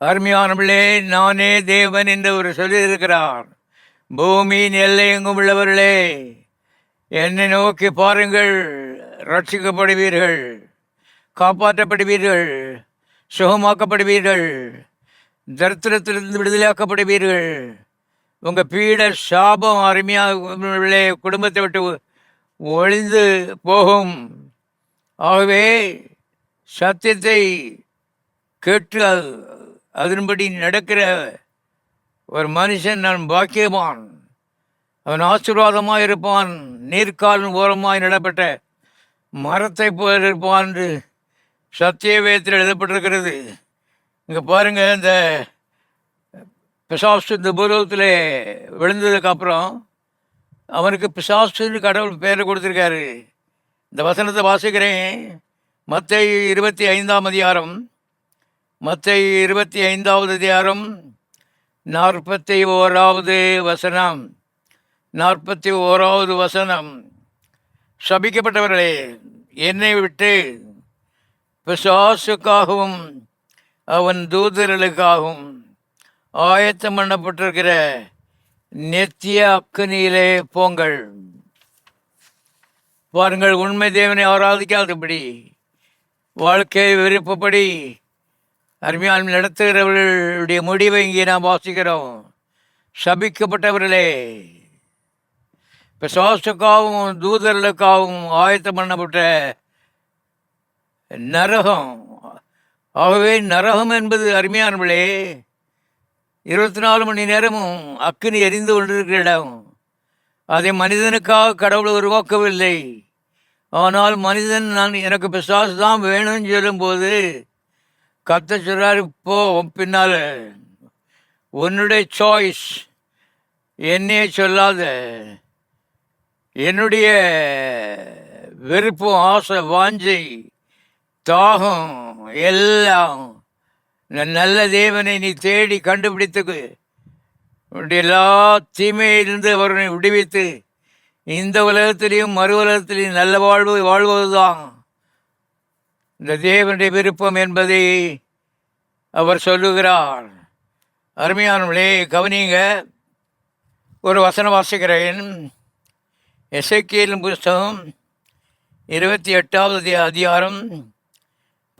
Speaker 1: அருமையானவர்களே, நானே தேவன் என்று அவர் சொல்லியிருக்கிறார். பூமியின் எல்லை எங்கும் உள்ளவர்களே, என்னை நோக்கி பாருங்கள், ரட்சிக்கப்படுவீர்கள், காப்பாற்றப்படுவீர்கள், சுகமாக்கப்படுவீர்கள், தரித்திரத்திலிருந்து விடுதலையாக்கப்படுவீர்கள். உங்கள் பீட சாபம் அருமையாக குடும்பத்தை விட்டு ஒழிந்து போகும். ஆகவே சத்தியத்தை கேட்டு அதன்படி நடக்கிற ஒரு மனுஷன் நான் பாக்கியவான், அவன் ஆசீர்வாதமாக இருப்பான், நீர்க்காலின் ஓரமாய் நடப்பட்ட மரத்தை போல இருப்பான் என்று சத்திய வேதத்தில் எழுதப்பட்டிருக்கிறது. இங்கே பாருங்கள், இந்த பிசாசு இந்த பூலோகத்தில் விழுந்ததுக்கப்புறம் அவனுக்கு பிசாசுன்னு கடவுள் பேரை கொடுத்துருக்காரு. இந்த வசனத்தை வாசிக்கிறேன். மத்தேயு 25ஆம் அதிகாரம், மத்தேயு 25வது அதிகாரம் 41வது வசனம். 41வது வசனம். சபிக்கப்பட்டவர்களே, என்னை விட்டு பிசாசுக்காகவும் அவன் தூதர்களுக்காகவும் ஆயத்தம் பண்ணப்பட்டிருக்கிற நித்திய அக்கினியிலே போங்கள். பாருங்கள், உண்மை தேவனை ஆராதிக்காதபடி, வாழ்க்கை விருப்பப்படி அருமையான நடத்துகிறவர்களுடைய முடிவை இங்கே நாம் வாசிக்கிறோம். சபிக்கப்பட்டவர்களே, பிசாசுக்காகவும் தூதர்களுக்காகவும் ஆயத்தம் பண்ணப்பட்ட நரகம். ஆகவே நரகம் என்பது அருமையானவர்களே 24 மணி நேரமும் அக்கினி எரிந்து கொண்டிருக்கிற இடம். அதை மனிதனுக்காக கடவுளை உருவாக்கவில்லை. ஆனால் மனிதன் எனக்கு பிசாசு தான் வேணும்னு சொல்லும்போது கர்த்தர் சொல்றாரு, போ பின்னால், உன்னுடைய சாய்ஸ், என்னையே சொல்லாத. என்னுடைய விருப்பம், ஆசை, வாஞ்சை, தாகம் எல்லாம் நல்ல தேவனை நீ தேடி கண்டுபிடித்து எல்லா தீமையிலிருந்து அவரை விடுவித்து இந்த உலகத்திலையும் மறு உலகத்திலையும் நல்ல வாழ்வதுதான் இந்த தேவனுடைய விருப்பம் என்பதை அவர் சொல்லுகிறார். அருமையானவர்களே, கவனிங்க, ஒரு வசனம் வாசிக்கிறேன். எசேக்கியேலின் புஸ்தகம் 28வது அதிகாரம்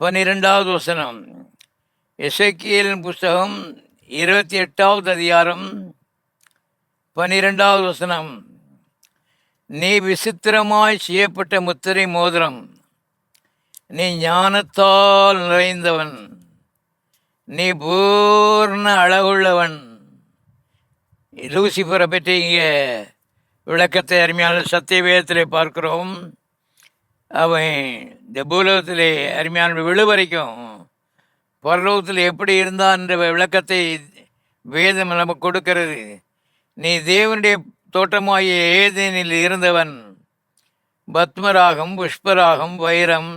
Speaker 1: 12வது வசனம். எசேக்கியேலின் புஸ்தகம் 28வது அதிகாரம் 12வது வசனம். நீ விசித்திரமாய் செய்யப்பட்ட முத்திரை மோதிரம், நீ ஞானத்தால் நிறைந்தவன், நீ பூர்ண அழகுள்ளவன். லூசிபரை பற்றி இங்கே விளக்கத்தை அருமையான சத்திய வேதத்திலே பார்க்கிறோம். அவன் இந்த பூலோகத்திலே அருமையான விழுவரைக்கும் பரலோகத்தில் எப்படி இருந்தான் என்ற விளக்கத்தை வேதம் நமக்கு கொடுக்கிறது. நீ தேவனுடைய தோட்டமாகிய ஏதேனில் இருந்தவன். பத்மராகம், புஷ்பராகம், வைரம்,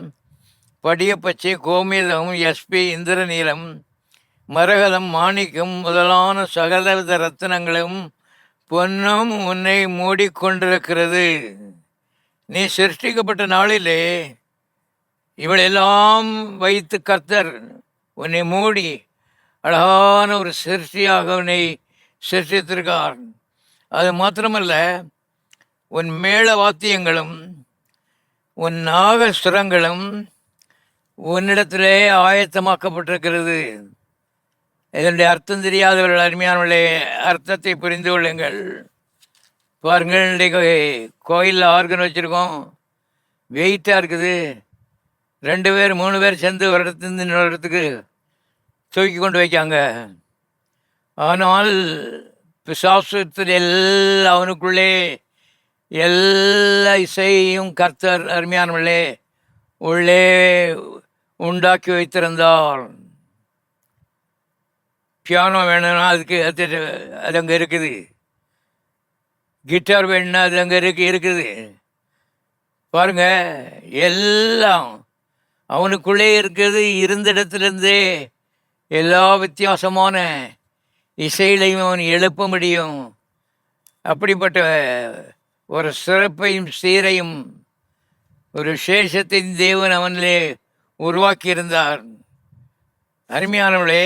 Speaker 1: படியப்பச்சை, கோமேதம், எஸ்பி, இந்திரநீலம், மரகதம், மாணிக்கம் முதலான சகலவித ரத்தினங்களும் பொன்னும் உன்னை மூடிக்கொண்டிருக்கிறது. நீ சிருஷ்டிக்கப்பட்ட நாளிலே இவளெல்லாம் வைத்து கர்த்தர் உன்னை மூடி அழகான ஒரு சிருஷ்டியாக உன்னை சிருஷ்டித்திருக்கார். அது மாத்திரமல்ல, உன் மேள வாத்தியங்களும் உன் நாகஸ்வரங்களும் உன்னிடத்திலே ஆயத்தமாக்கப்பட்டிருக்கிறது. இதனுடைய அர்த்தம் தெரியாதவர்கள் அருமையானவர்களே, அர்த்தத்தை புரிந்து கொள்ளுங்கள். பாருங்கள், இன்றைக்கு கோயிலில் ஆர்கன் வச்சுருக்கோம், வெயிட்டாக இருக்குது. 2 பேர் 3 பேர் சேர்ந்து ஒரு இடத்துலேருந்து இன்னொரு இடத்துக்கு தூக்கி கொண்டு வைக்காங்க. ஆனால் பிசாசத்தில் எல்லாம் அவனுக்குள்ளே எல்லா இசையும் கர்த்தர் அருமையானவர்களே உள்ளே உண்டாக்கி வைத்திருந்தார். பியானோ வேணும்னா அதுக்கு அது அங்கே இருக்குது. கிட்டார் வேணும்னா அது அங்கே இருக்குது. பாருங்க, எல்லாம் அவனுக்குள்ளே இருக்கிறது. இருந்த இடத்துலேருந்தே எல்லா வித்தியாசமான இசையிலையும் அவன் எழுப்ப முடியும். அப்படிப்பட்ட ஒரு சிறப்பையும் சீரையும் ஒரு விசேஷத்தின் தேவன் அவனிலே உருவாக்கியிருந்தார். அருமையானவளே,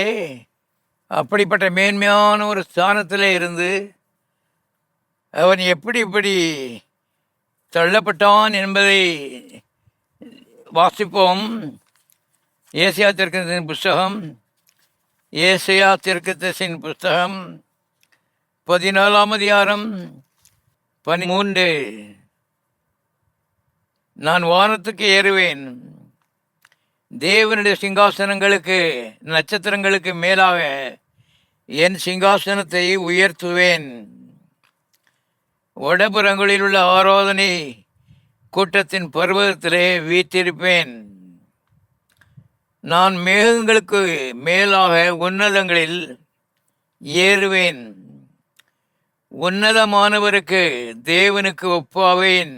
Speaker 1: அப்படிப்பட்ட மேன்மையான ஒரு ஸ்தானத்தில் இருந்து அவன் எப்படி தள்ளப்பட்டான் என்பதை வாசிப்போம். ஏசாயா தீர்க்கதரிசியின் புஸ்தகம், ஏசாயா தீர்க்கதரிசியின் புஸ்தகம் 14ஆம் அதிகாரம் 13. நான் வானத்துக்கு ஏறுவேன், தேவனுடைய சிங்காசனங்களுக்கு நட்சத்திரங்களுக்கு மேலாக என் சிங்காசனத்தை உயர்த்துவேன். வடபுறங்களில் உள்ள ஆராதனை கூட்டத்தின் பர்வதத்திலே வீற்றிருப்பேன். நான் மேகங்களுக்கு மேலாக உன்னதங்களில் ஏறுவேன். உன்னதமானவருக்கு தேவனுக்கு ஒப்பாவேன்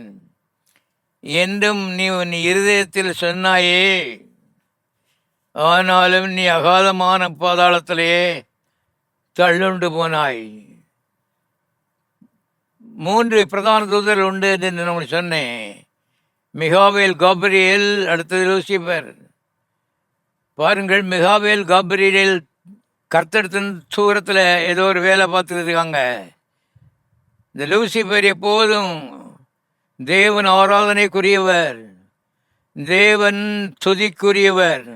Speaker 1: என்றும் நீ உன் இருதயத்தில் சொன்னாயே. ஆனாலும் நீ அகாதமான பாதாளத்திலே தள்ளுண்டு போனாய். 3 பிரதான தூதர்கள் உண்டு என்று நான் சொன்னேன். மிகாவேல், காபிரியேல், அடுத்தது லூசிபர். பாருங்கள், மிகாவேல், காபிரியேல் கர்த்தரின் தூரத்தில் ஏதோ ஒரு வேலை பார்த்துட்டு இருக்காங்க. இந்த லூசிபர் எப்போதும் தேவன் ஆராதனைக்குரியவர், தேவன் துதிக்குரியவர்.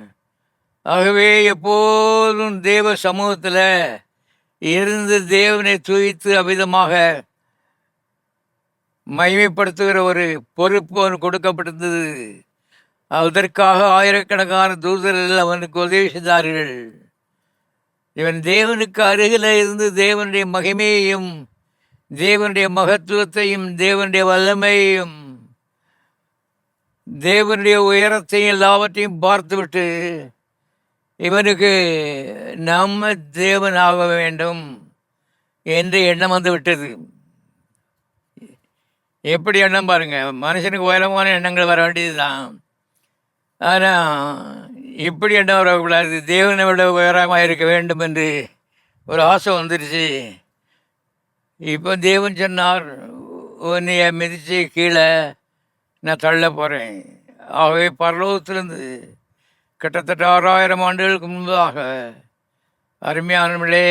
Speaker 1: ஆகவே எப்போதும் தேவ சமூகத்தில் இருந்து தேவனை துதித்து அவ்விதமாக மகிமைப்படுத்துகிற ஒரு பொறுப்பு அவனுக்கு கொடுக்கப்பட்டிருந்தது. அதற்காக ஆயிரக்கணக்கான தூதர்கள் அவனுக்கு உதவி செய்தார்கள். இவன் தேவனுக்கு அருகில் இருந்து தேவனுடைய மகிமையையும் தேவனுடைய மகத்துவத்தையும் தேவனுடைய வல்லமையையும் தேவனுடைய உயரத்தையும் எல்லாவற்றையும் பார்த்துவிட்டு இவனுக்கு நம்ம தேவனாக வேண்டும் என்ற எண்ணம் வந்து விட்டது. எப்படி எண்ணம் பாருங்க, மனுஷனுக்கு உயரமான எண்ணங்கள் வர வேண்டியது தான். ஆனால் இப்படி எண்ணம் வரக்கூடாது. தேவனை விட உயரமாக இருக்க வேண்டும் என்று ஒரு ஆசை வந்துடுச்சு. இப்போ தேவன் சொன்னார், உன்னைய மிதித்து கீழே நான் தள்ள போகிறேன். ஆகவே பரலோகத்திலிருந்து கிட்டத்தட்ட 6000 ஆண்டுகளுக்கு முன்பாக அருமையானவர்களே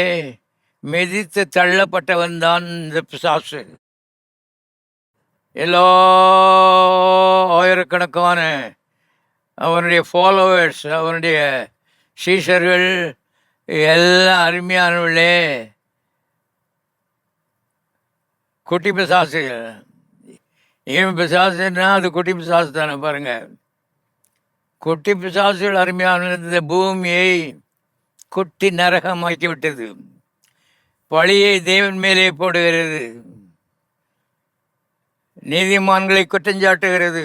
Speaker 1: மிதித்து தள்ளப்பட்டவன் தான் இந்த பிசாசு. எல்லா ஆயிரக்கணக்கான அவனுடைய ஃபாலோவர்ஸ், அவனுடைய சீஷர்கள் எல்லாம் அருமையானவர்களே குட்டி பிசாசுகள். ஏன் பிசாசுன்னா அது குட்டி பிசாசு தானே. பாருங்கள், குட்டி பிசாசுகள் அருமையான இந்த பூமியை குட்டி நரகமாக்கி விட்டது. பழியை தேவன் மேலே போடுகிறது. நீதிமான்களை குற்றஞ்சாட்டுகிறது.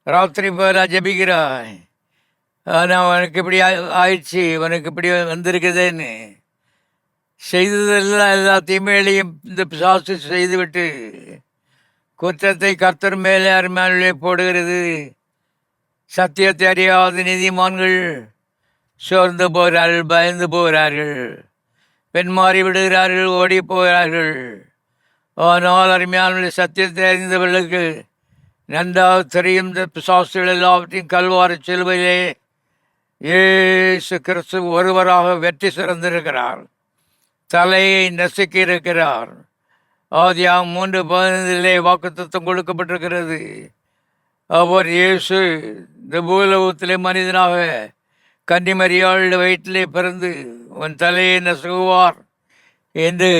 Speaker 1: ராத்திரி பேரா ஜபிக்கிறாய், ஆனால் அவனுக்கு இப்படி ஆயிடுச்சு, அவனுக்கு இப்படி வந்திருக்குதுன்னு செய்ததெல்லாம் எல்லாத்தையும் மேலேயும் இந்த பிசாசு செய்துவிட்டு குற்றத்தை கர்த்தர் மேலே அருமையானே போடுகிறது. சத்தியத்தை அறியாத நீதிமான்கள் சோர்ந்து போகிறார்கள், பயந்து போகிறார்கள், பெண்மாறி விடுகிறார்கள், ஓடி போகிறார்கள். ஆனால் அருமையான சத்தியத்தை அறிந்தவர்களுக்கு நன்றாக தெரியும். இந்த பிசாசுகள் எல்லாவற்றையும் கல்வாரி சிலுவையிலே இயேசு கிறிஸ்து ஒருவராக வெற்றி சிறந்திருக்கிறார், தலையை நசுக்கி இருக்கிறார். ஆதியாகமம் 3:15 வாக்குத்தத்தம் கொடுக்கப்பட்டிருக்கிறது. அவர் இயேசு இந்த பூலோகத்திலே மனிதனாக கன்னிமரியாள் வயிற்றிலே பிறந்து உன் தலையை நசுகுவார் என்று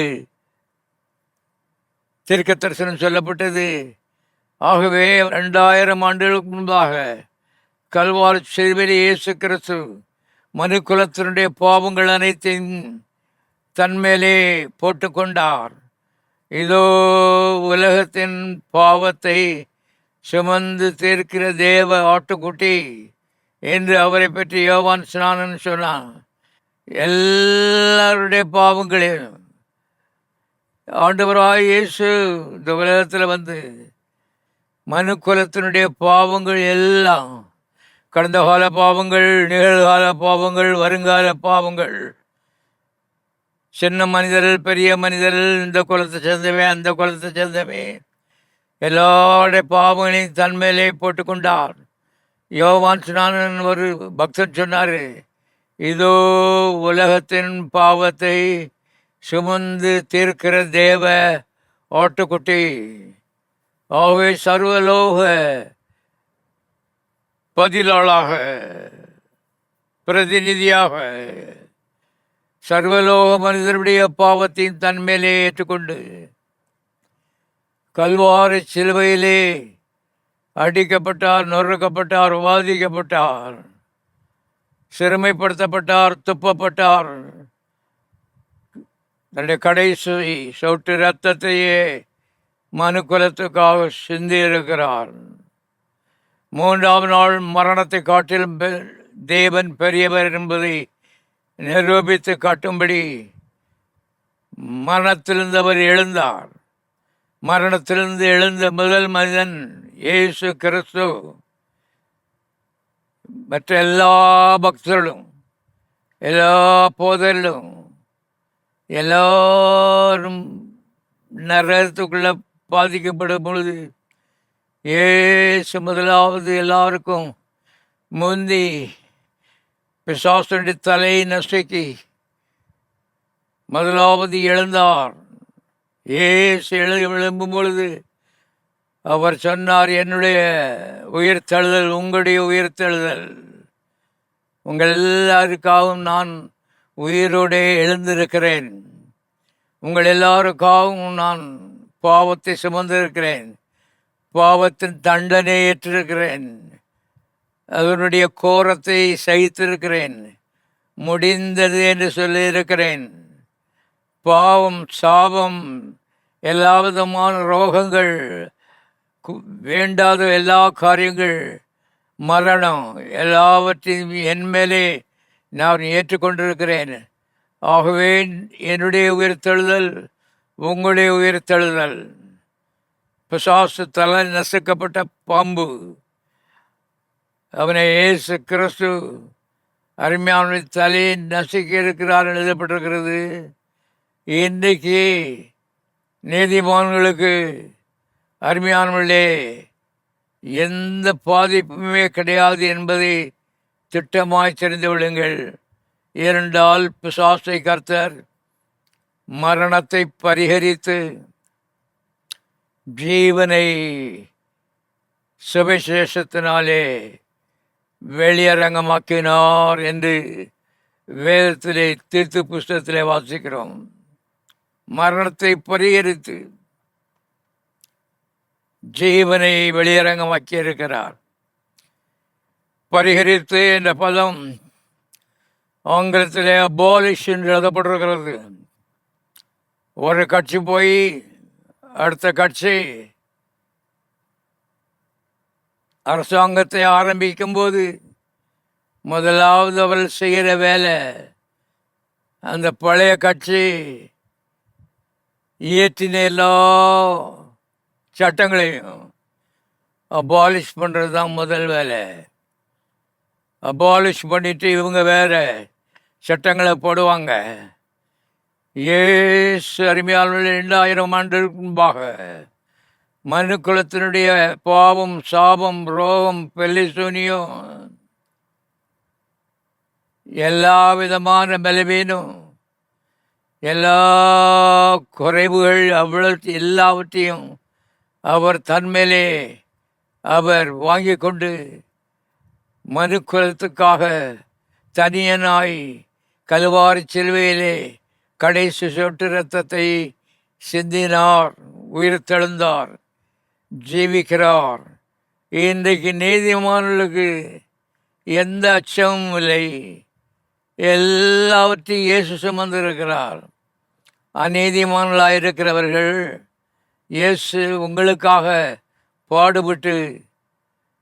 Speaker 1: தீர்க்க தரிசனம் சொல்லப்பட்டது. ஆகவே 2000 ஆண்டுகளுக்கு முன்பாக கல்வாரி சிலுவையில் இயேசு கிறிஸ்து மனு குலத்தினுடைய பாவங்கள் அனைத்தையும் தன்மேலே போட்டுக்கொண்டார். இதோ உலகத்தின் பாவத்தை சுமந்து தீர்க்கிற தேவ ஆட்டுக்குட்டி என்று அவரை பற்றி யோவான் ஸ்நானன் சொன்னான். எல்லாருடைய பாவங்களையும் ஆண்டவராய் இயேசு இந்த உலகத்தில் வந்து மனு குலத்தினுடைய பாவங்கள் எல்லாம், கடந்த கால பாவங்கள், நிகழ்கால பாவங்கள், வருங்கால பாவங்கள், சின்ன மனிதர்கள், பெரிய மனிதர்கள், இந்த குலத்தை சேர்ந்தவே அந்த குலத்தை சேர்ந்தவே எல்லாருடைய பாவங்களையும் தன்மேலே போட்டுக்கொண்டார். யோவான் ஸ்நானன் ஒரு பக்தன் சொன்னார், இதோ உலகத்தின் பாவத்தை சுமந்து தீர்க்கிற தேவ ஆட்டுக்குட்டி. ஆகவே சர்வலோக பதிலாளாக, பிரதிநிதியாக சர்வலோக மனிதருடைய பாவத்தையும் தன்மேலே ஏற்றுக்கொண்டு கல்வாரி சிலுவையிலே அடிக்கப்பட்டார், நொறுக்கப்பட்டார், வாதிக்கப்பட்டார், சிறுமைப்படுத்தப்பட்டார், துப்பப்பட்டார். தன்னுடைய கடைசி சொட்டு இரத்தத்தையே மனு குலத்துக்காக சிந்தியிருக்கிறார். 3ஆம் நாள் மரணத்தை காட்டிலும் தேவன் பெரியவர் என்பதை நிரூபித்து காட்டும்படி மரணத்திலிருந்து அவர் எழுந்தார். மரணத்திலிருந்து எழுந்த முதல் மனிதன் இயேசு கிறிஸ்து. மற்ற எல்லா பக்தர்களும், எல்லா போதர்களும், எல்லாரும் நரகத்துக்குள்ள பாதிக்கப்படும் பொழுது இயேசு முதலாவது எல்லாருக்கும் முந்தி பிசாசுடைய தலையை நசுக்கி முதலாவது எழுந்தார். இயேசு எழும்பும் பொழுது அவர் சொன்னார், என்னுடைய உயிர்த்தெழுதல் உங்களுடைய உயிர்த்தெழுதல். உங்கள் எல்லாருக்காகவும் நான் உயிரோடே எழுந்திருக்கிறேன். உங்கள் எல்லாருக்காகவும் நான் பாவத்தை சுமந்திருக்கிறேன், பாவத்தின் தண்டனை ஏற்றிருக்கிறேன், அதனுடைய கோரத்தை சகித்திருக்கிறேன், முடிந்தது என்று சொல்லியிருக்கிறேன். பாவம், சாபம், எல்லா விதமான ரோகங்கள், வேண்டாத எல்லா காரியங்கள், மரணம், எல்லாவற்றையும் என் மேலே நான் ஏற்றுக்கொண்டிருக்கிறேன். ஆகவே என்னுடைய உயிர்த்தெழுதல் உங்களுடைய உயிர்த்தெழுதல். பிசாசு தலை நசுக்கப்பட்ட பாம்பு, அவனை இயேசு கிறிஸ்து அருமையான தலையை நசுக்கி இருக்கிறார் எழுதப்பட்டிருக்கிறது. இன்றைக்கு நீதிமான்களுக்கு அருமையானவர்களே எந்த பாதிப்புமே கிடையாது என்பதை திட்டமாய் தெரிந்து விடுங்கள். ஏனென்றால் பிசாசை கர்த்தர் மரணத்தை பரிகரித்து ஜீவனை சுவிசேஷத்தினாலே வெளியரங்கமாக்கினார் என்று வேதத்திலே தீர்த்து புஸ்தகத்திலே வாசிக்கிறோம். மரணத்தை பரிகரித்து ஜீவனை வெளியரங்கமாக்கி இருக்கிறார். பரிகரித்து என்ற பதம் ஆங்கிலத்திலே அபாலிஷ் என்று எழுதப்பட்டிருக்கிறது. ஒரு கட்சி போய் அடுத்த கட்சி அரசாங்கத்தை ஆரம்பிக்கும்போது முதலாவது அவர் செய்கிற வேலை அந்த பழைய கட்சி இயற்றின எல்லா சட்டங்களையும் அபாலிஷ் பண்ணுறது தான் முதல் வேலை. அபாலிஷ் பண்ணிவிட்டு இவங்க வேறு சட்டங்களை போடுவாங்க. ஏசு அருமையான 2000 ஆண்டுகளுக்கு முன்பாக மனு குலத்தினுடைய பாவம், சாபம், ரோகம், பெல்லிசூனியம், எல்லா விதமான பலவீனம், எல்லா குறைவுகள் எல்லாவற்றையும் அவர் தன்மேலே அவர் வாங்கி கொண்டு மனு குலத்துக்காக தனியனாய் கல்வாரி சிலுவையிலே கடைசி சொட்டு இரத்தத்தை சிந்தினார், உயிர் தெழுந்தார், ஜீவிக்கிறார். இன்றைக்கு நீதிமான்களுக்கு எந்த அச்சமும் இல்லை. எல்லாவற்றையும் இயேசு சுமந்திருக்கிறார். அநீதிமான்களாக இருக்கிறவர்கள் இயேசு உங்களுக்காக பாடுபட்டு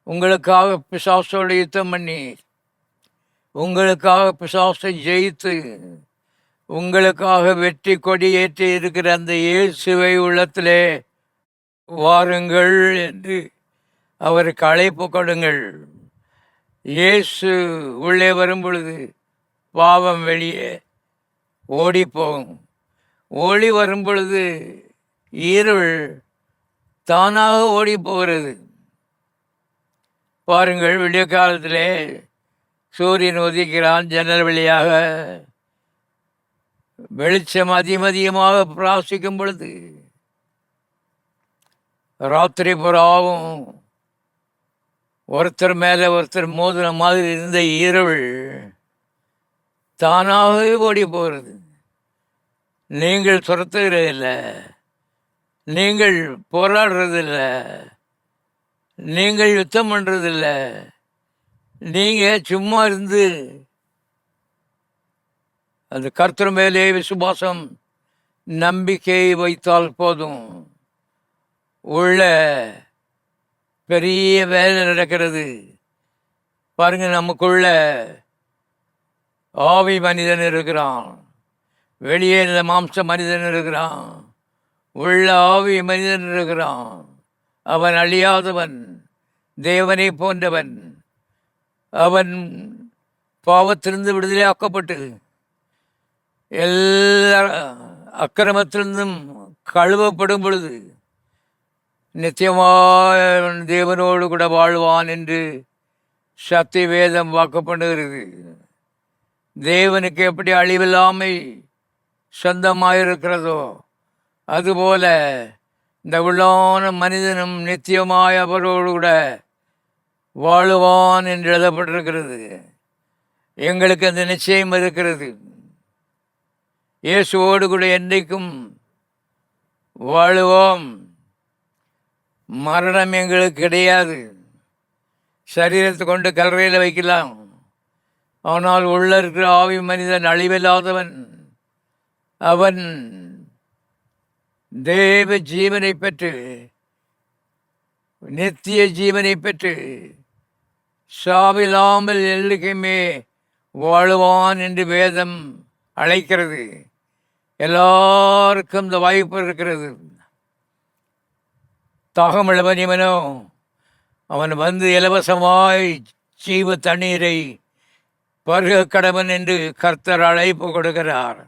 Speaker 1: உங்களுக்காக பிசாசோடு யுத்தம் பண்ணி உங்களுக்காக பிசாசை ஜெயித்து உங்களுக்காக வெற்றி கொடி ஏற்றி இருக்கிற அந்த இயேசுவை உள்ளத்திலே வாருங்கள் என்று அவருக்கு அழைப்பு கொடுங்கள். இயேசு உள்ளே வரும் பொழுது பாவம் வெளியே ஓடிப்போகும். ஓடி வரும் பொழுது இருள் தானாக ஓடி போகிறது. பாருங்கள், விடிய காலத்திலே சூரியன் உதிக்கிறான், ஜன்னல் வழியாக வெளிச்சம் அதிகமாக பிராசிக்கும் பொழுது ராத்திரி புறாவும் ஒருத்தர் மேலே ஒருத்தர் மோதின மாதிரி இருந்த இருள் தானாகவே ஓடி போகிறது. நீங்கள் துரத்துகிறதில்லை, நீங்கள் போராடுறதில்லை, நீங்கள் யுத்தம் பண்ணுறதில்லை. நீங்கள் சும்மா இருந்து அந்த கர்த்தர் மேலே விசுவாசம் நம்பிக்கை வைத்தால் போதும். உள்ள பெரிய வேலை நடக்கிறது. பாருங்க, நமக்குள்ள ஆவி மனிதன் இருக்கிறான், வெளியே இந்த மாம்ச மனிதன் இருக்கிறான், உள்ள ஆவி மனிதன் இருக்கிறான். அவன் அழியாதவன், தேவனை போன்றவன். அவன் பாவத்திலிருந்து விடுதலையாக்கப்பட்டு எல்லா அக்கிரமத்திலிருந்தும் கழுவப்படும் பொழுது நிச்சயமாக தேவனோடு கூட வாழ்வான் என்று சத்திய வேதம் வாக்கப்படுகிறது. தேவனுக்கு எப்படி அழிவில்லாமை சொந்தமாயிருக்கிறதோ அதுபோல இந்த உள்ளான மனிதனும் நித்தியமாய் அவரோடு கூட வாழுவான் என்று எழுதப்பட்டிருக்கிறது. எங்களுக்கு அந்த நிச்சயம் இருக்கிறது. இயேசுவோடு கூட என்றைக்கும் வாழுவோம். மரணம் எங்களுக்கு கிடையாது. சரீரத்தை கொண்டு கல்லறையில் வைக்கலாம், ஆனால் உள்ள இருக்கிற ஆவி மனிதன் அழிவில்லாதவன். அவன் தேவ ஜீவனை பெற்று நித்திய ஜீவனை பெற்று சாவில்லாமல் எல்லைக்குமே வாழுவான் என்று வேதம் அழைக்கிறது. எல்லாருக்கும் இந்த வாய்ப்பு இருக்கிறது. தாகமுள்ளவனிவனோ அவன் வந்து இலவசமாய் ஜீவ தண்ணீரை பருக கடவன் என்று கர்த்தர் அழைப்பு கொடுக்கிறார்.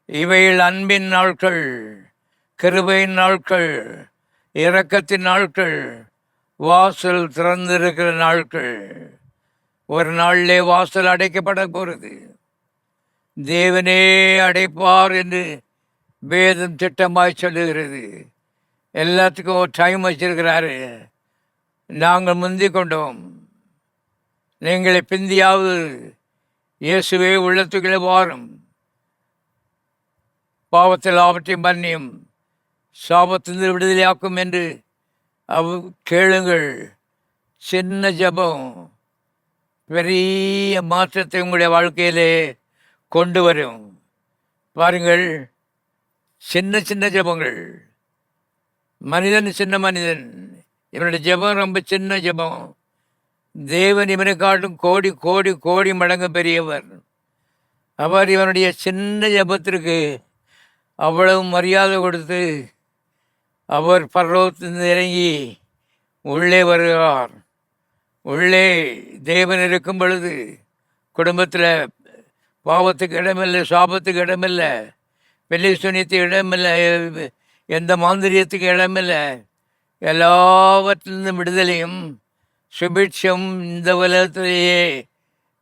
Speaker 1: இவையில் அன்பின் நாட்கள், கிருபையின் நாட்கள், இரக்கத்தின் நாட்கள், வாசல் திறந்திருக்கிற நாட்கள். ஒரு நாளிலே வாசல் அடைக்கப்பட போகிறது. தேவனே அடைப்பார் என்று வேதம் திட்டமாய் சொல்லுகிறது. எல்லாத்துக்கும் ஒரு டைம் வச்சிருக்கிறாரு. நாங்கள் முந்தி கொண்டோம், நீங்களை பிந்தியாவது இயேசுவே உள்ளத்துக்குள்ளே வாரும். பாவத்தில் ஆபத்தையும் மன்னியும், சாபத்திலிருந்து விடுதலையாக்கும் என்று கேளுங்கள். சின்ன ஜபம் பெரிய மாற்றத்தை உங்களுடைய வாழ்க்கையிலே கொண்டு வரும். பாருங்கள், சின்ன சின்ன ஜபங்கள். மனிதன் சின்ன மனிதன், இவனுடைய ஜபம் ரொம்ப சின்ன ஜபம். தேவன் இவனை காட்டும் கோடி கோடி கோடி மடங்கு பெரியவர். அவர் இவனுடைய சின்ன ஜெபத்திற்கு அவ்வளவு மரியாதை கொடுத்து அவர் பரலோகத்திலிருந்து இறங்கி உள்ளே வருகிறார். உள்ளே தேவன் இருக்கும் பொழுது குடும்பத்தில் பாவத்துக்கு இடமில்லை, சாபத்துக்கு இடமில்லை, வெள்ளி சுனியத்துக்கு இடமில்லை, எந்த மாந்திரியத்துக்கு இடமில்லை. எல்லாவற்றிலிருந்து விடுதலையும் சுபிட்சம் இந்த உலகத்திலேயே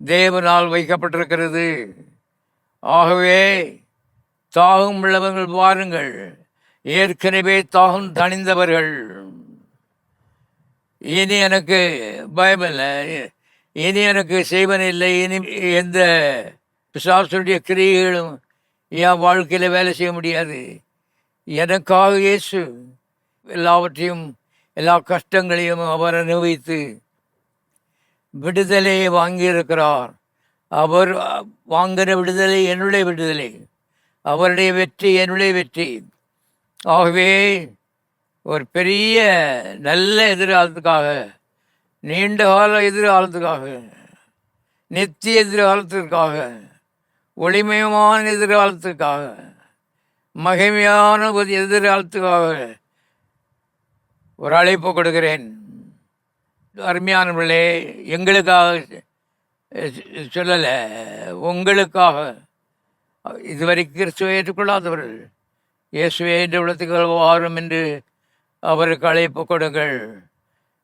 Speaker 1: தேவனால் வைக்கப்பட்டிருக்கிறது. ஆகவே தாகம் உள்ளவர்கள் வாருங்கள், ஏற்கனவே தாகம் தணிந்தவர்கள். இனி எனக்கு பயமில்லை, இனி எனக்கு செய்வனில்லை, இனி எந்த பிசாசுடைய கிரியைகளும் என் வாழ்க்கையில் வேலை செய்ய முடியாது. எனக்காக இயேசு எல்லாவற்றையும் எல்லா கஷ்டங்களையும் அவர் அனுபவித்து விடுதலையை வாங்கியிருக்கிறார். அவர் வாங்கின விடுதலை என்னுடைய விடுதலை, அவருடைய வெற்றி என்னுடைய வெற்றி. ஆகவே ஒரு பெரிய நல்ல எதிர்காலத்துக்காக, நீண்ட கால எதிர்காலத்துக்காக, நித்திய எதிர்காலத்திற்காக, ஒளிமயமான எதிர்காலத்துக்காக, மகிமையான ஒரு எதிர்காலத்துக்காக ஒரு அழைப்பு கொடுக்கிறேன். அருமையானவர்களே, எங்களுக்காக சொல்லலை, உங்களுக்காக. இதுவரைக்கும் கிறிஸ்துவை ஏற்றுக்கொள்ளாதவர்கள் இயேசுவே என்ற உள்ளத்துக்கு வாரும் என்று அவருக்கு அழைப்பு கொடுங்கள்.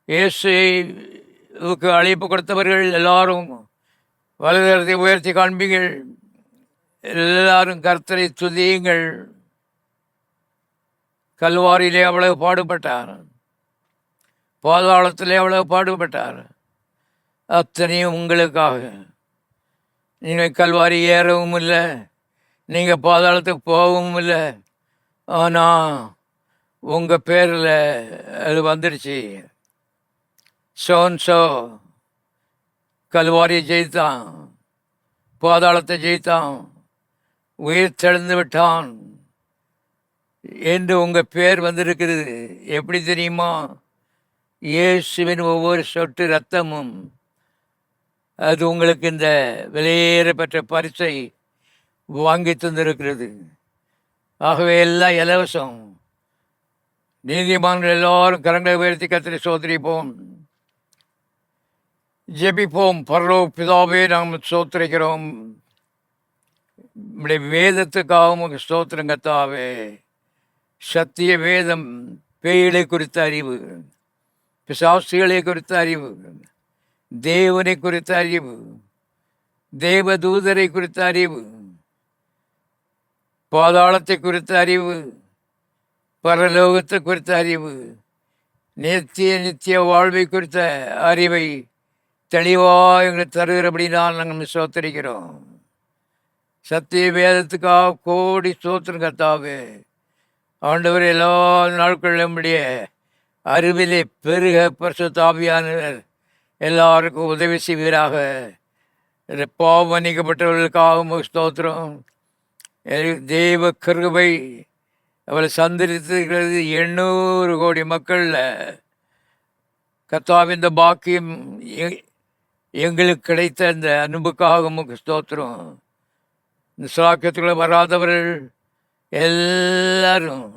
Speaker 1: இயேசுக்கு அழைப்பு கொடுத்தவர்கள் எல்லாரும் வலதுகரத்தை உயர்த்தி காண்பீங்கள். எல்லாரும் கர்த்தரை துதியுங்கள். கல்வாரியிலே அவ்வளவு பாடுபட்டார், பாதாளத்திலே அவ்வளவு பாடுபட்டார். அத்தனையும் உங்களுக்காக. நீங்கள் கல்வாரி ஏறவும் இல்லை, நீங்கள் பாதாளத்துக்கு போகவும் இல்லை, ஆனால் உங்கள் பேரில் அது வந்துடுச்சு. சோன்சோ கல்வாரியை ஜெயித்தான், பாதாளத்தை ஜெயித்தான், உயிர் தெழுந்து விட்டான் என்று உங்கள் பேர் வந்திருக்கிறது. எப்படி தெரியுமா? இயேசுவின் ஒவ்வொரு சொட்டு இரத்தமும் அது உங்களுக்கு இந்த விலையேறப்பெற்ற பரிசை வாங்கி தந்திருக்கிறது. ஆகவே எல்லாம் இலவசம். நீதிமான்கள் எல்லாரும் கரங்களை உயர்த்தி கர்த்தரை ஸ்தோத்திரிப்போம், ஜெபிப்போம். பரலோக பிதாவே, நாம் ஸ்தோத்திரிக்கிறோம். நம்முடைய வேதத்துக்காக உங்களுக்கு ஸ்தோத்திரம் கர்த்தாவே. சத்திய வேதம் பேய்களை குறித்த அறிவு, பிசாசுகளை குறித்த அறிவு, தேவனை குறித்த அறிவு, தேவதூதரை குறித்த அறிவு, பாதாளத்தை குறித்த அறிவு, பரலோகத்தை குறித்த அறிவு, நித்திய வாழ்வை குறித்த அறிவை தெளிவாக எங்களுக்கு தருகிறபடினால் நாங்கள் ஸ்தோத்திரிக்கிறோம். சத்திய வேதத்துக்காக கோடி ஸ்தோத்திரம் கர்த்தாவே. ஆண்டவர் எல்லா நாட்களிலும் நம்முடைய அறிவிலே பெருக பரிசுத்த ஆவியானவர் எல்லாருக்கும் உதவி செய்வீராக. பாவம் மன்னிக்கப்பட்டவர்களுக்காக ஸ்தோத்திரம். தெய்வ கிருபை அவளை சந்திரித்திருக்கிறது. 800 கோடி மக்களில் கர்த்தாவின் இந்த பாக்கியம் எங்களுக்கு கிடைத்த இந்த அன்புக்காக உமக்கு ஸ்தோத்திரம். இந்த சாக்கியத்துக்குள்ள வராதவர்கள் எல்லாரும்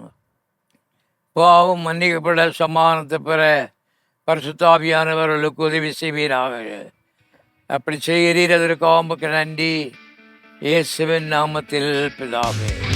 Speaker 1: பாவம் மன்னிக்கப்பட சமானத்தை பெற பரிசுத்த ஆவியானவர்களுக்கு உதவி செய்வீராக. அப்படி செய்கிறீர், அதற்காக உமக்கு நன்றி. இயேசுவின் நாமத்தில் பிதாவே.